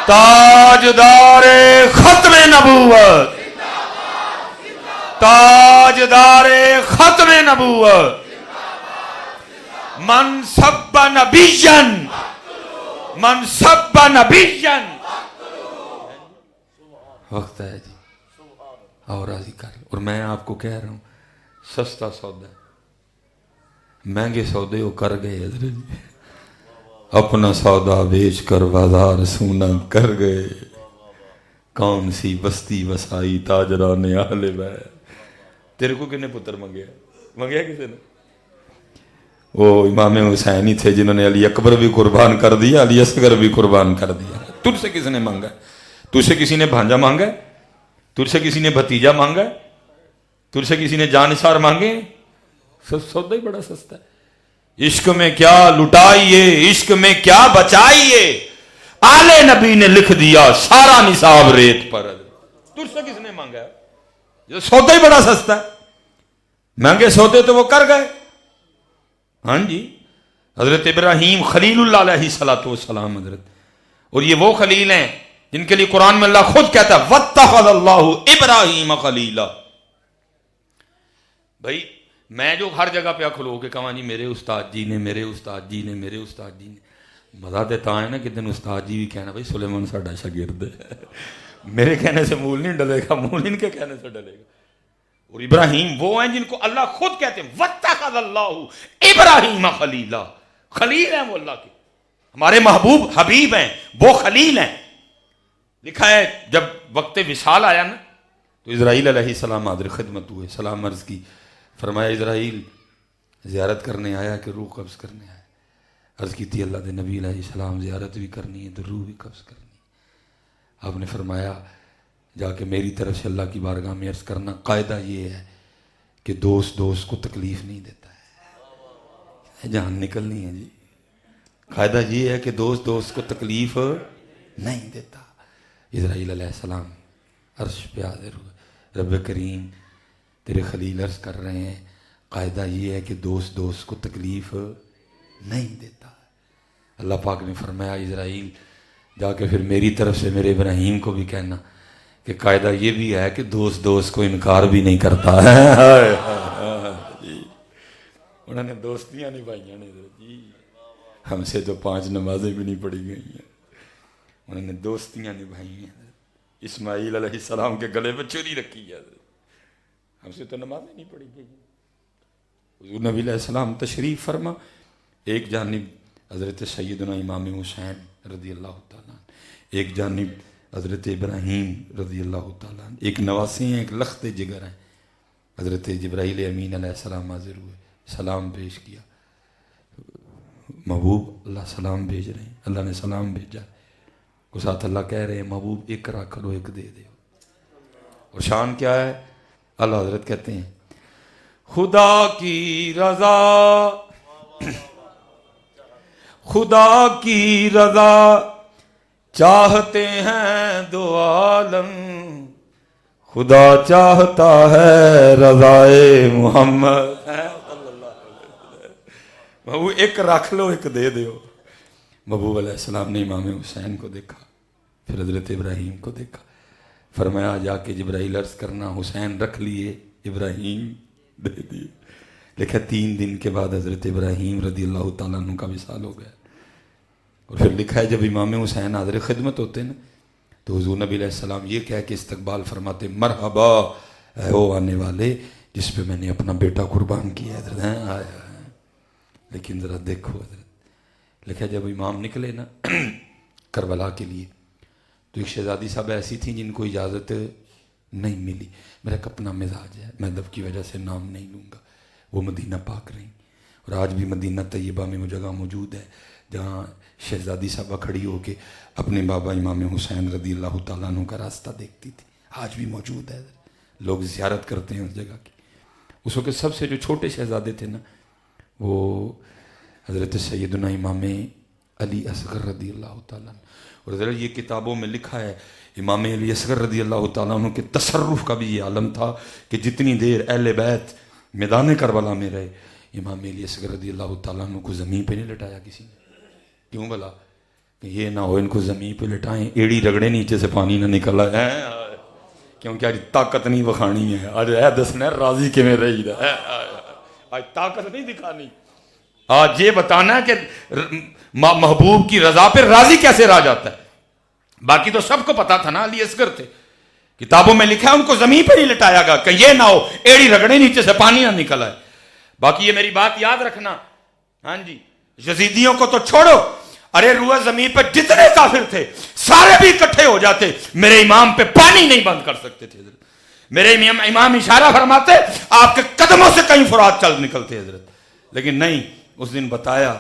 تاجدار ختم نبوت تاجدار ختم نبوت من سب نبیًا من سب نبیًا. وقت ہے جی اور راضی کر. اور میں آپ کو کہہ رہا ہوں سستا سودا مہنگے سودے وہ کر گئے حضرت جی. اپنا سودا بیچ کر بازار سونا کر گئے. کون سی بستی وسائی تاجران اہل بیت. تیرے کو کنے پتر منگیا کسی نے؟ وہ امام حسین ہی تھے جنہوں نے علی اکبر بھی قربان کر دیا علی اصغر بھی قربان کر دیا. تجھ سے کس نے مانگا؟ تجھ سے کسی نے بھانجا مانگا؟ تجھ سے کسی نے بھتیجا مانگا؟ تجھ سے کسی نے جانثار مانگے؟ سودا ہی بڑا سستا ہے. عشق میں کیا لٹائیے عشق میں کیا بچائیے آل نبی نے لکھ دیا سارا نصاب ریت پر. تجھ سے کس نے مانگا ہے؟ یہ سودا ہی بڑا سستا ہے. مہنگے سودے تو وہ کر گئے. ہاں جی حضرت ابراہیم خلیل اللہ علیہ الصلوۃ والسلام حضرت. اور یہ وہ خلیل ہیں جن کے لیے قرآن میں اللہ خود کہتا ہے واتخذ اللہ ابراہیم خلیلا. بھائی میں جو ہر جگہ پہ کھلو کے کہاں جی میرے استاد جی نے میرے استاد جی نے میرے استاد جی نے مزہ دیتا ہے نا کہ دن استاد جی بھی کہنا بھائی سلیمان ساڈا شاگرد ہے. میرے کہنے سے مول نہیں ڈلے گا مول ان کے کہنے سے ڈلے گا. اور ابراہیم وہ ہیں جن کو اللہ خود کہتے ہیں واتخذ اللہ ابراہیم خلیلا. خلیل ہیں وہ اللہ کے ہمارے محبوب حبیب ہیں وہ خلیل ہیں. لکھا ہے جب وقت وصال آیا نا تو اسرائیل علیہ السلام حاضر خدمت ہوئے. سلام عرض کی. فرمایا اسرائیل زیارت کرنے آیا کہ روح قبض کرنے آیا؟ عرض کی تھی اللہ دے نبی علیہ السلام زیارت بھی کرنی ہے تو روح بھی قبض کرنی ہے. آپ نے فرمایا جا کے میری طرف سے اللہ کی بارگاہ میں عرض کرنا قاعدہ یہ ہے کہ دوست دوست کو تکلیف نہیں دیتا ہے. جان نکلنی ہے جی. قاعدہ یہ ہے کہ دوست دوست کو تکلیف نہیں دیتا. اسرائیل علیہ السلام عرش پہ حاضر ہوئے. رب کریم تیرے خلیل عرض کر رہے ہیں قاعدہ یہ ہے کہ دوست دوست کو تکلیف نہیں دیتا. اللہ پاک نے فرمایا اسرائیل جا کے پھر میری طرف سے میرے ابراہیم کو بھی کہنا کہ قاعدہ یہ بھی ہے کہ دوست دوست کو انکار بھی نہیں کرتا ہے. انہوں نے دوستیاں نبھائیاں نے جی، ہم سے تو 5 نمازیں بھی نہیں پڑھی گئی ہیں، انہوں نے دوستیاں نبھائی ہیں. اسماعیل علیہ السلام کے گلے پہ چوری رکھی ہے، ہم سے تو نمازیں نہیں پڑھی گئی. حضور نبی علیہ السلام تشریف فرما، ایک جانب حضرت سیدنا امام حسین رضی اللہ تعالیٰ، ایک جانب حضرت ابراہیم رضی اللہ تعالیٰ، ایک نواسی ہیں، ایک لخت جگر ہیں. حضرت جبرائیل امین علیہ السلام حاضر ہوئے، سلام پیش کیا. محبوب اللہ سلام بھیج رہے ہیں، اللہ نے سلام بھیجا. کو ساتھ اللہ کہہ رہے ہیں محبوب ایک رکھ لو ایک دے دو. اور شان کیا ہے؟ اللہ حضرت کہتے ہیں خدا کی رضا، خدا کی رضا چاہتے ہیں دو عالم، خدا چاہتا ہے رضائے محمد. محبوب ایک رکھ لو ایک دے دیو. محبوب علیہ السلام نے امام حسین کو دیکھا، پھر حضرت ابراہیم کو دیکھا، فرمایا جا کے جبرائیل عرض کرنا حسین رکھ لیے ابراہیم دے دیے. لکھا 3 دن کے بعد حضرت ابراہیم رضی اللہ تعالیٰ عنہ کا وصال ہو گیا. اور پھر لکھا ہے جب امام حسین حاضر خدمت ہوتے نا تو حضور نبی علیہ السلام یہ کہہ کے استقبال فرماتے مرحبا اے او آنے والے جس پہ میں نے اپنا بیٹا قربان کیا. حضرت آیا. لیکن ذرا دیکھو حضرت لکھا جب امام نکلے نا کربلا کے لیے تو ایک شہزادی صاحب ایسی تھیں جن کو اجازت نہیں ملی. میرا ایک اپنا مزاج ہے، میں ادب کی وجہ سے نام نہیں لوں گا. وہ مدینہ پاک رہیں اور آج بھی مدینہ طیبہ میں وہ جگہ موجود ہے جہاں شہزادی صاحبہ کھڑی ہو کے اپنے بابا امام حسین رضی اللہ تعالیٰ عنہ کا راستہ دیکھتی تھی. آج بھی موجود ہے، لوگ زیارت کرتے ہیں اس جگہ کی. اس وقت سب سے جو چھوٹے شہزادے تھے نا وہ حضرت سیدنا امام علی اصغر رضی اللہ تعالیٰ عنہ. اور ذرا یہ کتابوں میں لکھا ہے امام علی اصغر رضی اللہ تعالیٰ عنہ کے تصرف کا بھی یہ عالم تھا کہ جتنی دیر اہل بیت میدان کربلا میں رہے امام علی اصغر رضی اللہ تعالیٰ عنہ کو زمین پہ نہیں لٹایا کسی نے. کیوں بھلا؟ کہ یہ نہ ہو ان کو زمین پہ لٹائیں ایڑی رگڑے نیچے سے پانی نہ نکلا ہے، کیونکہ آج طاقت نہیں بخانی ہے. آج ہے دسنا راضی کے میں رہی ہے، آج طاقت نہیں دکھانی. آج یہ بتانا ہے کہ محبوب کی رضا پہ راضی کیسے رہ جاتا ہے. باقی تو سب کو پتا تھا نا علی اصغر تھے. کتابوں میں لکھا ہے ان کو زمین پہ نہیں لٹایا گا کہ یہ نہ ہو ایڑی رگڑے نیچے سے پانی نہ نکلا ہے. باقی یہ میری بات یاد رکھنا. ہاں جی یزیدیوں کو تو چھوڑو، ارے روح زمین پہ جتنے کافر تھے سارے بھی اکٹھے ہو جاتے، میرے امام پہ پانی نہیں بند کر سکتے تھے. میرے امام اشارہ فرماتے آپ کے قدموں سے کہیں فرات چل نکلتے حضرت. لیکن نہیں، اس دن بتایا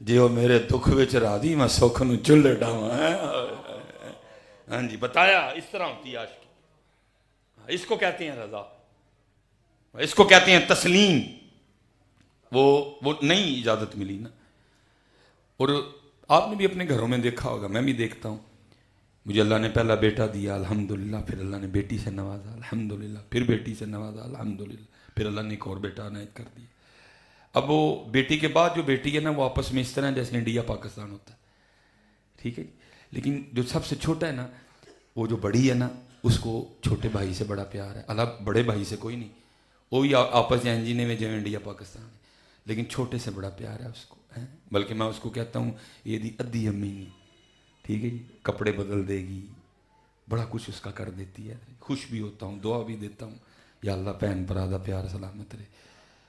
جو میرے دکھ وچ راضی میں سکھ نو چلے ڈاواں. ہاں جی بتایا اس طرح ہوتی ہے عاشقی. اس کو کہتے ہیں رضا، اس کو کہتے ہیں تسلیم. وہ نہیں اجازت ملی نا. اور آپ نے بھی اپنے گھروں میں دیکھا ہوگا، میں بھی دیکھتا ہوں. مجھے اللہ نے پہلا بیٹا دیا الحمدللہ، پھر اللہ نے بیٹی سے نوازا الحمدللہ، پھر بیٹی سے نوازا الحمدللہ، پھر اللہ نے ایک اور بیٹا عنایت کر دیا. اب وہ بیٹی کے بعد جو بیٹی ہے نا وہ آپس میں اس طرح جیسے انڈیا پاکستان ہوتا ہے، ٹھیک ہے. لیکن جو سب سے چھوٹا ہے نا وہ جو بڑی ہے نا اس کو چھوٹے بھائی سے بڑا پیار ہے. الگ بڑے بھائی سے کوئی نہیں، وہی آپس انجینے میں جو انڈیا پاکستان ہے، لیکن چھوٹے سے بڑا پیار ہے اس کو. بلکہ میں اس کو کہتا ہوں یہ دی ادھی امی ہے، ٹھیک ہے جی. کپڑے بدل دے گی، بڑا کچھ اس کا کر دیتی ہے. خوش بھی ہوتا ہوں، دعا بھی دیتا ہوں یا اللہ بہن برادہ پیار سلامت رہے.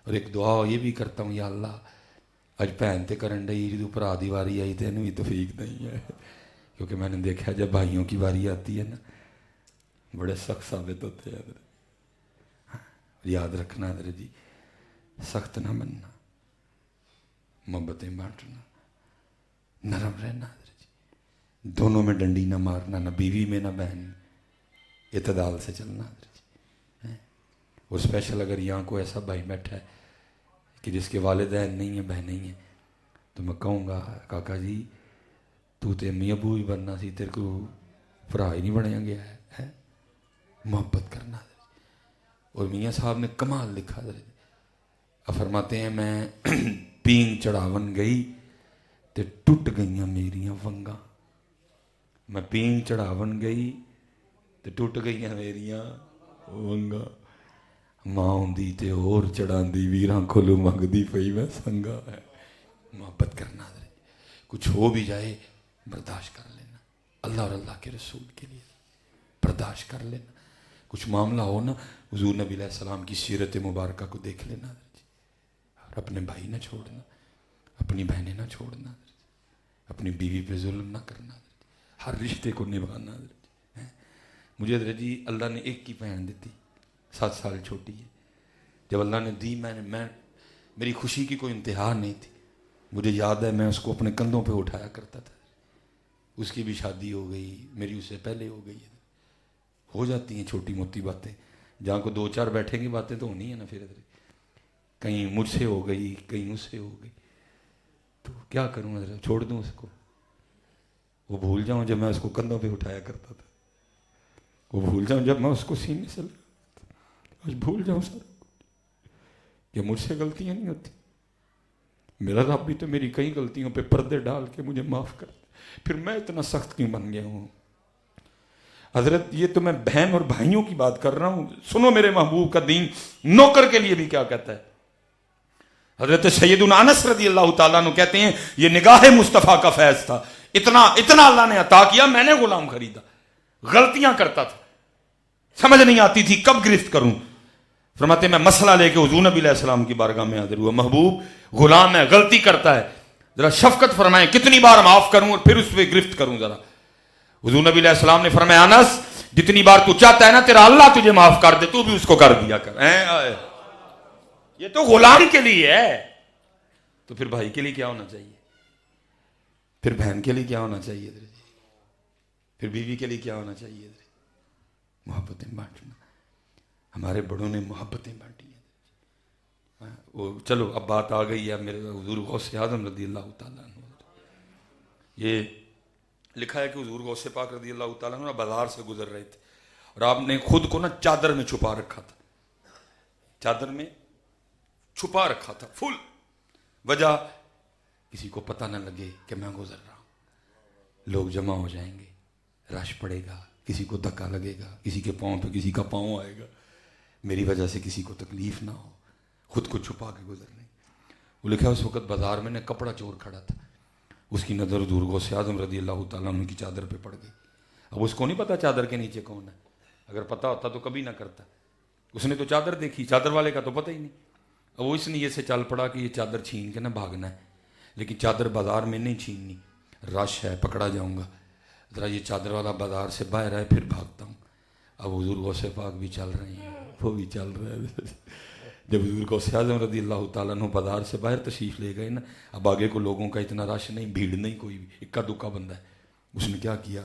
اور ایک دعا یہ بھی کرتا ہوں یا اللہ اج بہن تے کرن ڈئی جدوں بھرا دی واری آئی تے اینوں بھی توفیق نہیں ہے. کیونکہ میں نے دیکھا جب بھائیوں کی واری آتی ہے نا بڑے سخت ثابت ہوتے ہیں. یاد رکھنا حضرت جی، سخت نہ بننا، محبتیں بانٹنا، نرم رہنا حضرت جی. دونوں میں ڈنڈی نہ مارنا، نہ بیوی میں نہ بہن میں، اعتدال سے چلنا حضرت جی. وہ اسپیشل اگر یہاں کو ایسا بھائی بیٹھا ہے کہ جس کے والدین نہیں ہیں بہن نہیں ہیں تو میں کہوں گا کاکا جی تو تے امی ابو بھی بننا سی، تیرے کو بھرا ہی نہیں بنیا گیا ہے. محبت کرنا حضرت جی. اور میاں صاحب نے کمال لکھا اب فرماتے ہیں میں پینگ چڑھاون گئی تے ٹوٹ گئیاں میریاں ونگاں. میں پینگ چڑھاون گئی تے ٹوٹ گئیاں میریاں ونگاں. ماں ہوندی تے اور چڑھاندی ویراں کھولو منگدی پئی میں سنگا. محبت کرنا کچھ ہو بھی جائے برداشت کر لینا, اللہ اور اللہ کے رسول کے لیے برداشت کر لینا. کچھ معاملہ ہو نا, حضور نبی علیہ السلام کی سیرت مبارکہ کو دیکھ لینا اور اپنے بھائی نہ چھوڑنا, اپنی بہنیں نہ چھوڑنا, اپنی بیوی پہ ظلم نہ کرنا, ہر رشتے کو نبھانا. مجھے حضرت جی اللہ نے ایک کی بہن دیتی, 7 سال چھوٹی ہے. جب اللہ نے دی میں میری خوشی کی کوئی انتہا نہیں تھی. مجھے یاد ہے میں اس کو اپنے کندھوں پہ اٹھایا کرتا تھا. اس کی بھی شادی ہو گئی, میری اس سے پہلے ہو گئی. ہو جاتی ہیں چھوٹی موٹی باتیں, جہاں کو 2-4 بیٹھیں گی باتیں تو ہونی ہے نا. پھر کہیں مجھ سے ہو گئی, کہیں اس سے ہو گئی, تو کیا کروں حضرت, چھوڑ دوں اس کو؟ وہ بھول جاؤں جب میں اس کو کندھوں پہ اٹھایا کرتا تھا, وہ بھول جاؤں جب میں اس کو سینے سے لگاتا تھا, آج بھول جاؤں سارا کچھ کہ مجھ سے غلطیاں نہیں ہوتی. میرا رب بھی تو میری کئی غلطیوں پہ پردے ڈال کے مجھے معاف کر دے. پھر میں اتنا سخت کیوں بن گیا ہوں حضرت؟ یہ تو میں بہن اور بھائیوں کی بات کر رہا ہوں. سنو میرے محبوب کا دین نوکر کے لیے بھی کیا کہتا ہے. حضرت سیدنا انس رضی اللہ تعالیٰ عنہ کہتے ہیں یہ نگاہ مصطفیٰ کا فیض تھا. اتنا اللہ نے عطا کیا, میں نے غلام خریدا, غلطیاں کرتا تھا, سمجھ نہیں آتی تھی کب گرفت کروں. فرماتے میں مسئلہ لے کے حضور نبی علیہ السلام کی بارگاہ میں حاضر ہوا. محبوب غلام ہے, غلطی کرتا ہے, ذرا شفقت فرمائیں کتنی بار معاف کروں اور پھر اس پہ گرفت کروں ذرا. حضور نبی علیہ السلام نے فرمایا انس جتنی بار تو چاہتا ہے نا تیرا اللہ تجھے معاف کر دے, تو بھی اس کو کر دیا کر. یہ تو غلام کے لیے ہے, تو پھر بھائی کے لیے کیا ہونا چاہیے, پھر بہن کے لیے کیا ہونا چاہیے, پھر بیوی کے لیے کیا ہونا چاہیے. محبتیں بانٹنا. ہمارے بڑوں نے محبتیں بانٹی ہیں. وہ چلو اب بات آ گئی ہے میرے حضور غوث اعظم رضی اللہ تعالیٰ عنہ. یہ لکھا ہے کہ حضور غوث پاک رضی اللہ تعالیٰ عنہ بازار سے گزر رہے تھے اور آپ نے خود کو نا چادر میں چھپا رکھا تھا, چادر میں چھپا رکھا تھا فل. وجہ کسی کو پتہ نہ لگے کہ میں گزر رہا ہوں. لوگ جمع ہو جائیں گے, رش پڑے گا, کسی کو دھکا لگے گا, کسی کے پاؤں پہ کسی کا پاؤں آئے گا, میری وجہ سے کسی کو تکلیف نہ ہو, خود کو چھپا کے گزر رہے. وہ لکھا اس وقت بازار میں نے کپڑا چور کھڑا تھا, اس کی نظر حضور غوث اعظم رضی اللہ تعالیٰ عنہ کی چادر پہ پڑ گئی. اب اس کو نہیں پتا چادر کے نیچے کون ہے, اگر پتا ہوتا تو کبھی نہ کرتا. اس نے تو چادر دیکھی, چادر والے کا تو پتہ ہی نہیں. اب وہ اس نیت سے چل پڑا کہ یہ چادر چھین کے نہ بھاگنا ہے, لیکن چادر بازار میں نہیں چھیننی, رش ہے پکڑا جاؤں گا, ذرا یہ چادر والا بازار سے باہر آئے پھر بھاگتا ہوں. اب حضور غوث پاک بھی چل رہے ہیں, وہ بھی چل رہا ہے. جب حضور غوث اعظم رضی اللہ تعالیٰ عنہ بازار سے باہر تشریف لے گئے نا, اب آگے کو لوگوں کا اتنا رش نہیں, بھیڑ نہیں, کوئی بھی اکا دکا بندہ ہے. اس نے کیا کیا,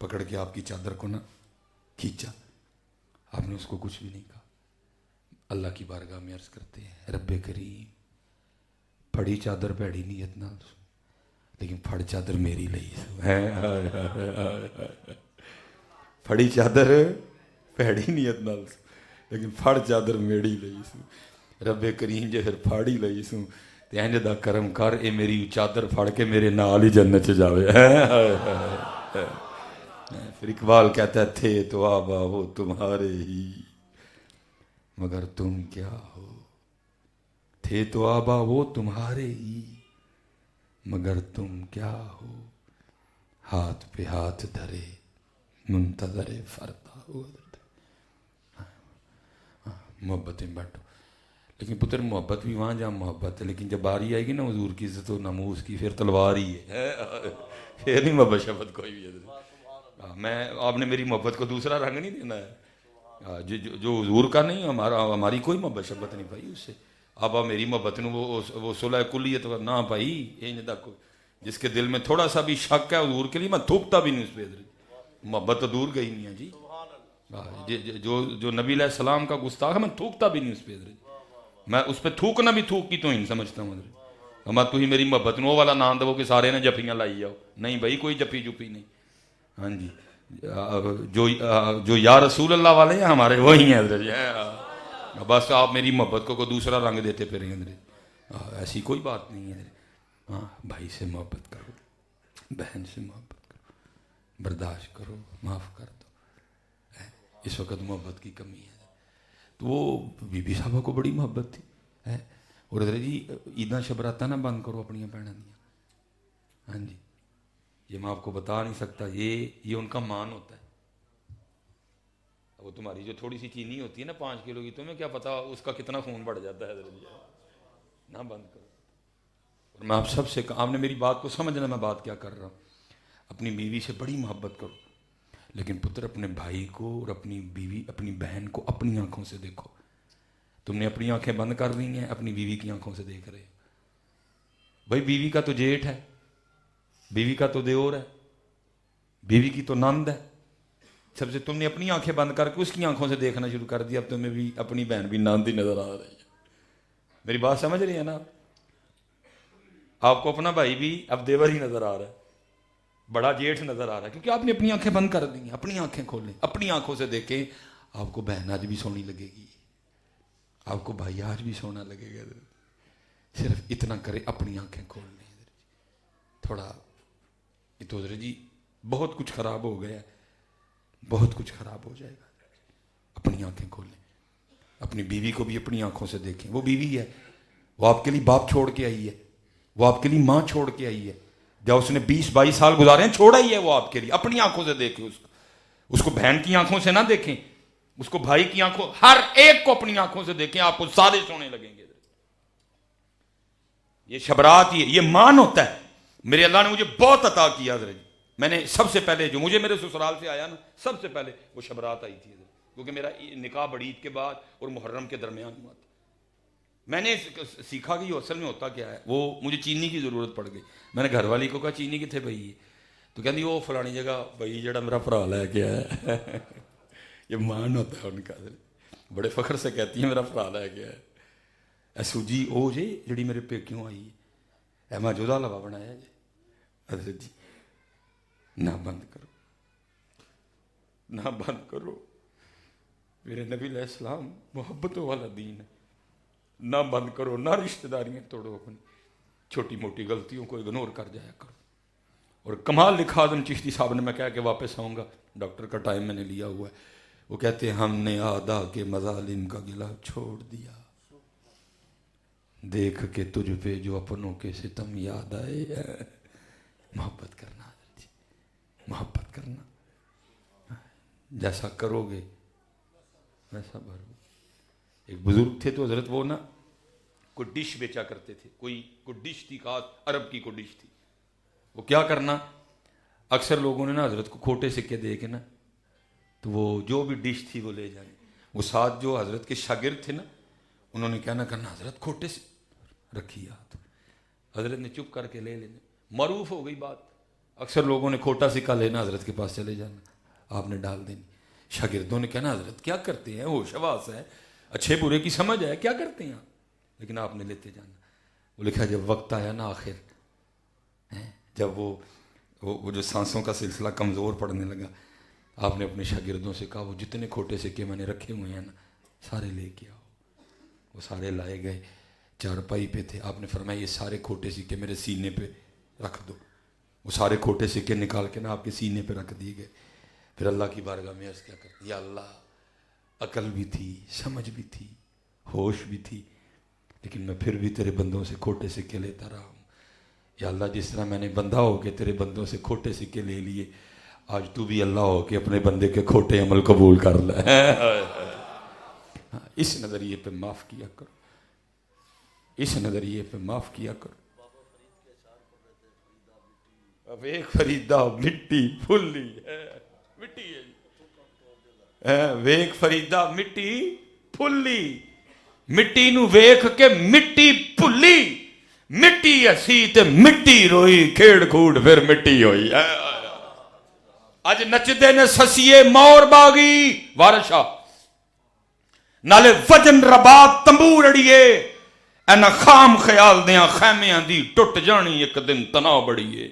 پکڑ کے آپ کی چادر کو نا کھینچا. آپ نے اس کو کچھ بھی نہیں کہا. اللہ کی بارگاہ میں عرض کرتے ہیں رب کریم پھڑی چادر پیڑی نیت نہ, لیکن پھڑ چادر میری لئی پھڑی چادر پیڑی نیت نہ, لیکن پھڑ چادر میری لئی سو. رب کریم جے پھر پھاڑی لئی سو تے انج دا کرم کر اے میری چادر پھڑ کے میرے نال ہی جنت چ جاوے. پھر اقبال کہتا ہے تھے تو آبا ہو تمہارے ہی مگر تم کیا ہو, تھے تو آبا وہ تمہارے ہی مگر تم کیا ہو, ہاتھ پہ ہاتھ دھرے منتظر فردا ہو. محبتیں بانٹو, لیکن پتر محبت بھی وہاں جہاں محبت ہے, لیکن جب باری آئے گی نا حضور کی عزت و ناموس کی, پھر تلوار ہی ہے, پھر نہیں محبت شبت کوئی بھی ہے. میں آپ نے میری محبت کو دوسرا رنگ نہیں دینا ہے, جو حضور کا نہیں, ہماری کوئی محبت شبت نہیں پائی اس سے. آپ میری محبت نو وہ صلح کلیت نہ پائی. جس کے دل میں تھوڑا سا بھی شک ہے حضور کے لیے, میں تھوکتا بھی نہیں اس پہ. محبت تو دور گئی نہیں ہے جی. جو نبی علیہ السلام کا گستاخ ہے, میں تھوکتا بھی نہیں اس پہ. میں اس پہ تھوکنا بھی تھوک کی تو ہی سمجھتا ہوں. میں تو ہی میری محبت نو والا نام دو کہ سارے نے جفیاں لائی جاؤ, نہیں بھائی کوئی جفی جپی نہیں. ہاں جی, جو یا رسول اللہ والے ہیں ہمارے وہی ہیں حضرت. بس آپ میری محبت کو دوسرا رنگ دیتے پھریں گے. ایسی کوئی بات نہیں ہے. ہاں بھائی سے محبت کرو, بہن سے محبت کرو, برداشت کرو, معاف کر دو. اس وقت محبت کی کمی ہے. تو وہ بی بی صاحبہ کو بڑی محبت تھی. اور حضرت جی عیداں شبراتاں نہ بند کرو اپنی بہنوں دیا. ہاں جی یہ میں آپ کو بتا نہیں سکتا, یہ ان کا مان ہوتا ہے. وہ تمہاری جو تھوڑی سی چینی ہوتی ہے نا 5 کلو کی, تمہیں کیا پتا اس کا کتنا خون بڑھ جاتا ہے. حضرت جی نہ بند کرو. اور میں آپ سب سے, آپ نے میری بات کو سمجھنا میں بات کیا کر رہا ہوں. اپنی بیوی سے بڑی محبت کرو, لیکن پتر اپنے بھائی کو اور اپنی بیوی اپنی بہن کو اپنی آنکھوں سے دیکھو. تم نے اپنی آنکھیں بند کر دی ہیں, اپنی بیوی کی آنکھوں سے دیکھ رہے ہو. بھائی بیوی کا تو جیٹھ ہے, بیوی کا تو دیور ہے, بیوی کی تو نند ہے. سب سے تم نے اپنی آنکھیں بند کر کے اس کی آنکھوں سے دیکھنا شروع کر دیا. اب تمہیں بھی اپنی بہن بھی نند ہی نظر آ رہی ہے. میری بات سمجھ رہی ہے نا؟ آپ کو اپنا بھائی بھی اب دیور ہی نظر آ رہا ہے, بڑا جیٹھ نظر آ رہا ہے, کیونکہ آپ نے اپنی آنکھیں بند کر دی ہیں. اپنی آنکھیں کھولیں, اپنی آنکھوں سے دیکھیں. آپ کو بہن آج بھی سونی لگے گی, آپ کو بھائی آج بھی سونا لگے گا. صرف اتنا کرے, اپنی آنکھیں کھول لیں. تھوڑا یہ تو حضرت جی بہت کچھ خراب ہو گیا ہے, بہت کچھ خراب ہو جائے گا. اپنی آنکھیں کھولیں, اپنی بیوی کو بھی اپنی آنکھوں سے دیکھیں. وہ بیوی ہے, وہ آپ کے لیے باپ چھوڑ کے آئی ہے, وہ آپ کے لیے ماں چھوڑ کے آئی ہے. جب اس نے 20-22 سال گزارے ہیں, چھوڑا ہی ہے وہ آپ کے لیے. اپنی آنکھوں سے دیکھیں اس کو بہن کی آنکھوں سے نہ دیکھیں, اس کو بھائی کی آنکھوں, ہر ایک کو اپنی آنکھوں سے دیکھیں. آپ کو سارے سونے لگیں گے. یہ شبرات, یہ مان ہوتا ہے. میرے اللہ نے مجھے بہت عطا کیا حضرت. میں نے سب سے پہلے جو مجھے میرے سسرال سے آیا نا, سب سے پہلے وہ شبرات آئی تھی, کیونکہ میرا نکاح بڑی عید کے بعد اور محرم کے درمیان ہوا تھا. میں نے سیکھا کہ یہ اصل میں ہوتا کیا ہے. وہ مجھے چینی کی ضرورت پڑ گئی. میں نے گھر والی کو کہا چینی کتنے بھائی, تو کہندی وہ فلانی جگہ بھائی جڑا میرا بھرا لے کے آیا. یہ مان ہوتا ہے ان کا. بڑے فخر سے کہتی ہیں میرا بھرا لے کے آیا. اے سوجی او جی جڑی میرے پیکیوں آئی, اے میں جودا لوا بنایا جی. حضرت جی نہ بند کرو, نہ بند کرو. میرے نبی علیہ السلام محبتوں والا دین ہے. نہ بند کرو, نہ رشتہ داریاں توڑو اپنی. چھوٹی موٹی غلطیوں کو اگنور کر جایا کرو. اور کمال لکھا دن چشتی صاحب نے, میں کہہ کے واپس آؤں گا, ڈاکٹر کا ٹائم میں نے لیا ہوا ہے. وہ کہتے ہیں ہم نے آدھا کے مظالم کا گلہ چھوڑ دیا, دیکھ کے تجھ پہ جو اپنوں کے ستم یاد آئے. محبت کرنا جی, محبت کرنا. جیسا کرو گے ویسا بھرو. ایک بزرگ تھے تو حضرت وہ نا کوئی ڈش بیچا کرتے تھے. کوئی ڈش تھی خاص, عرب کی کوئی ڈش تھی. وہ کیا کرنا, اکثر لوگوں نے نا حضرت کو کھوٹے سکے دے کے نا, تو وہ جو بھی ڈش تھی وہ لے جائیں. وہ ساتھ جو حضرت کے شاگرد تھے نا, انہوں نے کہنا کرنا حضرت کھوٹے سے رکھی ہاتھ. حضرت نے چپ کر کے لے لینے. معروف ہو گئی بات. اکثر لوگوں نے کھوٹا سکہ لینا, حضرت کے پاس چلے جانا, آپ نے ڈال دینی. شاگردوں نے کہنا حضرت کیا کرتے ہیں, ہوش حواس ہے, اچھے برے کی سمجھ ہے, کیا کرتے ہیں آپ, لیکن آپ نے لیتے جانا. وہ لکھا جب وقت آیا نا آخر, جب وہ جو سانسوں کا سلسلہ کمزور پڑنے لگا, آپ نے اپنے شاگردوں سے کہا وہ جتنے کھوٹے سکے میں نے رکھے ہوئے ہیں نا سارے لے کے آؤ. وہ سارے لائے گئے. چارپائی پہ تھے, آپ نے فرمایا یہ سارے کھوٹے سکے میرے سینے پہ رکھ دو. وہ سارے کھوٹے سکے نکال کے نا آپ کے سینے پہ رکھ دیے گئے. پھر اللہ کی بارگاہ میں عرض کیا کرتی, یا اللہ عقل بھی تھی, سمجھ بھی تھی, ہوش بھی تھی, لیکن میں پھر بھی تیرے بندوں سے کھوٹے سکے لیتا رہا ہوں. یا اللہ جس طرح میں نے بندہ ہو کے تیرے بندوں سے کھوٹے سکے لے لیے, آج تو بھی اللہ ہو کے اپنے بندے کے کھوٹے عمل قبول کر لے. اس نظریے پہ معاف کیا کرو, اس نظریے پہ معاف کیا کرو. اب ایک فریدہ مٹی پھلی ہے, مٹی ہے, ویک فریدہ مٹی پھلی, مٹی نو ویکھ کے مٹی پھلی, مٹی اسی تے مٹی روئی, کھیڑ کھوڑ پھر مٹی ہوئی. اج نچدے نے سسیے مور باغی وارشا, نالے وجن رباب تمبور اڑیے, اینا خام خیال دیاں خیمیاں دی ٹٹ جانی ایک دن تنا بڑیے.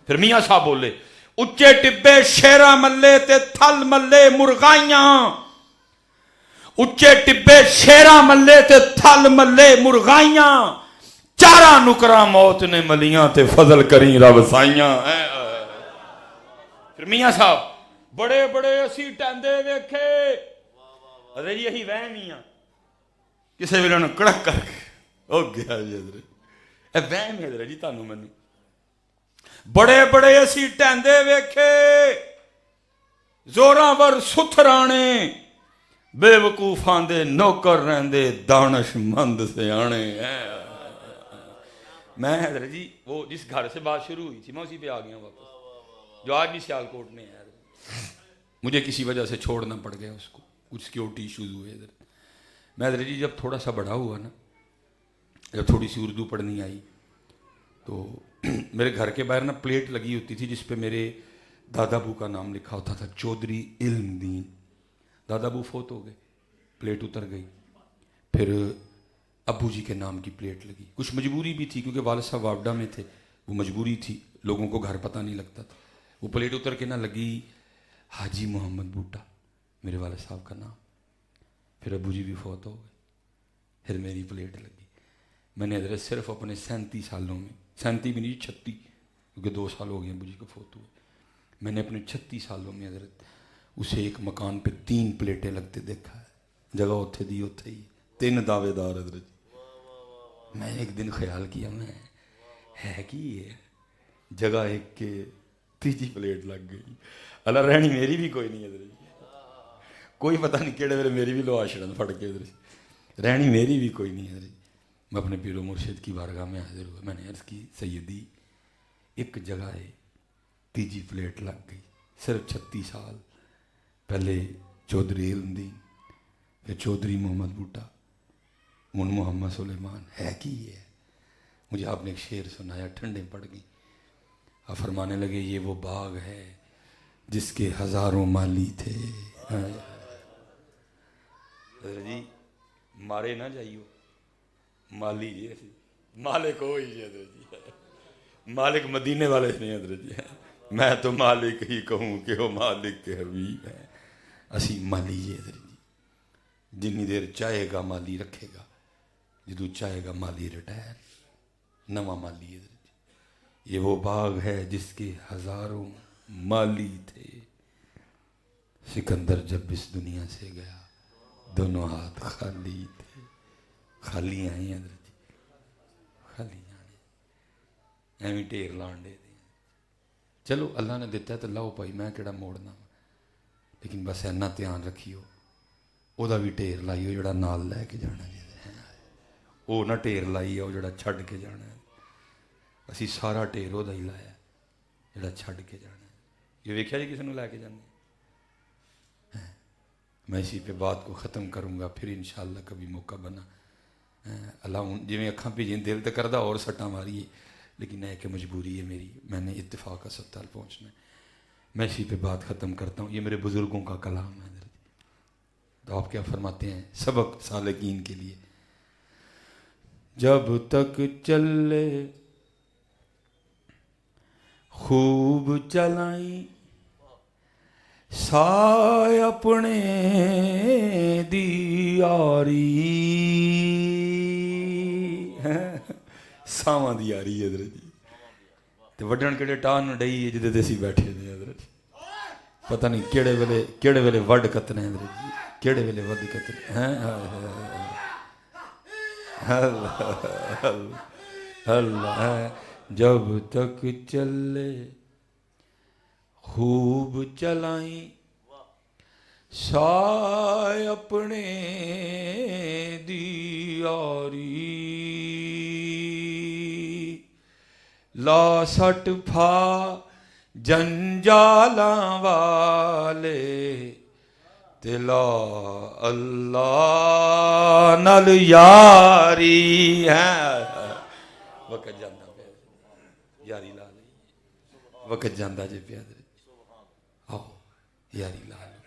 پھر میاں صاحب بولے اچے ٹبے شیرہ ملے تے تھل ملے مرغائیاں, اچے ٹبے شیراں ملے تے تھل ملے مرغائیاں چارا نکراں موت نے ملیاں تے فضل کریں رب سائیاں. پھر میاں صاحب بڑے بڑے اسی ٹیندے ویکھے ارے جی اہی وہم ہی ہاں کسے ویلے انہوں کڑک کر کے او گیا جی حضرت اے وہم ہے حضرت جی تانوں مینوں بڑے بڑے اسی ٹیندے ویکھے زوراں ور ستھرانے بے وقوفاں دے نوکر رہندے دانش مند سیانے. میں حضرت جی وہ جس گھر سے بات شروع ہوئی تھی میں اسی پہ آ گیا واپس جو آج بھی سیالکوٹ میں ہے. مجھے کسی وجہ سے چھوڑنا پڑ گیا اس کو کچھ سیکورٹی ایشوز ہوئے ادھر. میں حضرت جی جب تھوڑا سا بڑا ہوا نا جب تھوڑی سی اردو پڑھنی آئی تو میرے گھر کے باہر نا پلیٹ لگی ہوتی تھی جس پہ میرے دادا ابو کا نام لکھا ہوتا تھا چودھری علم دین. دادا ابو فوت ہو گئے پلیٹ اتر گئی. پھر ابو جی کے نام کی پلیٹ لگی. کچھ مجبوری بھی تھی کیونکہ والد صاحب واپڈا میں تھے وہ مجبوری تھی لوگوں کو گھر پتہ نہیں لگتا تھا. وہ پلیٹ اتر کے نہ لگی حاجی محمد بوٹا میرے والد صاحب کا نام. پھر ابو جی بھی فوت ہو گئے پھر میری پلیٹ لگی. میں نے حضرت صرف اپنے 37 سالوں میں 37 بھی نہیں 36 کیونکہ 2 سال ہو گئے ابو جی کو فوت ہوئے. میں نے اپنے 36 سالوں میں حضرت اسے ایک مکان پہ 3 پلیٹیں لگتے دیکھا ہے. جگہ اتھے دی اتھے ہی 3 دعوے دار حضرت. میں ایک دن خیال کیا میں ہے کہ یہ جگہ ایک کے تیجی پلیٹ لگ گئی. اللہ رہنی میری بھی کوئی نہیں حضرت کوئی پتہ نہیں کیڑے ویلے میری بھی لو آشرن پھڑ کے حضرت رہنی میری بھی کوئی نہیں حضرت. میں اپنے پیر و مرشد کی بارگاہ میں حاضر ہوا. میں نے عرض کی سیدی ایک جگہ ہے تیجی پلیٹ لگ گئی صرف 36 سال پہلے چودھری علم دین پھر چودھری محمد بوٹا من محمد سلیمان ہے کہ یہ ہے. مجھے آپ نے ایک شعر سنایا ٹھنڈے پڑ گئی. آپ فرمانے لگے یہ وہ باغ ہے جس کے ہزاروں مالی تھے. حضرت جی مارے نہ جائیو مالی جی مالک ہوئی جی حضرت جی مالک مدینے والے نہیں حضرت جی میں تو مالک ہی کہوں کہ وہ مالک کے حبیب ہے. اسی مالی جی حضرت جی جنی دیر چاہے گا مالی رکھے گا جدو چاہے گا مالی ریٹائر نواں مالی حضرت جی. یہ وہ باغ ہے جس کے ہزاروں مالی تھے. سکندر جب اس دنیا سے گیا دونوں ہاتھ خالی تھے. خالی آئی حضرت جی خالی جانے ایویں ٹیر لانڈے دے. چلو اللہ نے دیتا ہے تو لاؤ پائی میں کہڑا موڑنا لیکن بس اینا دھیان رکھیو وہ بھی ٹیر لائیو جڑا نال لے کے جانا وہ نہ ٹیر لائی ہے وہ جڑا چھڈ کے جانا ہے. اسی سارا ٹیر وہ ہی لایا جڑا چھڈ کے جانا ہے. یہ ویکھیا جی کسی نے لے کے جانا. میں اسی پہ بات کو ختم کروں گا پھر انشاءاللہ کبھی موقع بنا. اللہ جی میں اکھاں پہ جن دل تو کردہ اور سٹاں ماری لیکن ہے کہ مجبوری ہے میری میں نے اتفاق اسپتال پہنچنا ہے. میں اسی پہ بات ختم کرتا ہوں. یہ میرے بزرگوں کا کلام ہے تو آپ کیا فرماتے ہیں سبق سالکین کے لیے. جب تک چلے خوب چلائیں سائے اپنے دیاری ساواں دیاری حضرت جی تے وڈن کڑے ٹان ڈئی ہے جدے اسی بیٹھے نے حضرت پتہ نہیں کیڑے ویلے وڈ کتنے حضرت جی کیڑے ویلے وڈ کتنے ہیں. اللہ جب تک چلے خوب چلائیں سائے اپنے دیاری لا سٹ پھا جنجالاں والے تلا اللہ نال یاری ہے. وقت جاندہ پہ یاری لا لئی وقت جاندہ جے پہ آؤ یاری لا لو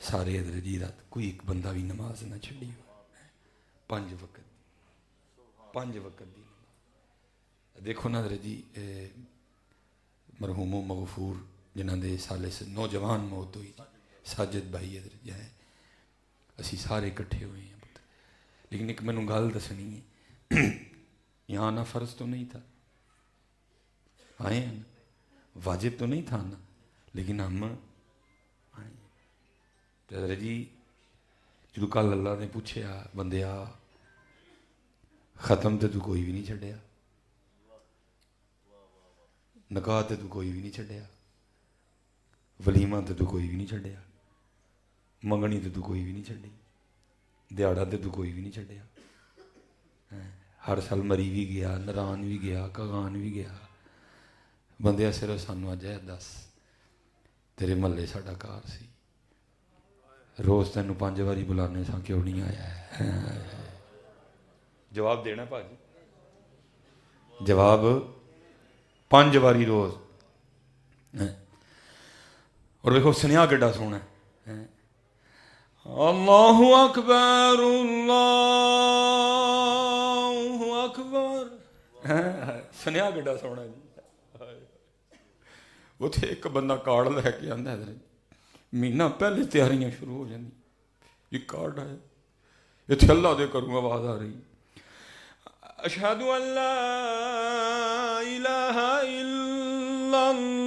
سارے حضرت جی رات کوئی ایک بندہ بھی نماز نہ چھڑی ہو 5 وقت دی نماز. دیکھو نا حضرت جی مرحوم و مغفور جنہاں دے سالے سے نوجوان موت ہوئی ساجد بھائی حضرت جی ہیں اسی سارے اکٹھے ہوئے ہیں پتر. لیکن ایک میں نے گل دسنی ہے، یہاں آنا فرض تو نہیں تھا، آئے ہیں نا، واجب تو نہیں تھا نا، لیکن ہم آئے. حضرت جی جدو کل اللہ نے پوچھا بندیا ختم تے تو کوئی بھی نہیں چھڈیا، نکاح تے تو کوئی بھی نہیں چھڈیا، ولیمہ تے تو کوئی بھی نہیں چھڈیا، منگنی تے تو کوئی بھی نہیں چھڈی، دیہڑا تے تو کوئی بھی نہیں چھڈیا. ہر سال مری بھی گیا، نران بھی گیا، کغان بھی گیا. بندیا صرف سانو اج ہے دس، تیرے محلے ساڈا کار سی، روز تینوں 5 واری بلانے سا، کیوں نہیں آیا ہے؟ جواب دینا بھاجی، جواب 5 واری روز. اور دیکھو سنیا کیڈا سونا ہے، اللہ اکبر اللہ اکبر، سنیا کیڈا سونا جی. اتنے ایک بندہ کارڈ لے کے آتا ہے، مہینہ پہلے تیاریاں شروع ہو جاتی، یہ کارڈ ہے اتنے اللہ دے کروں آواز آ رہی، اشہد ان لا الہ الا اللہ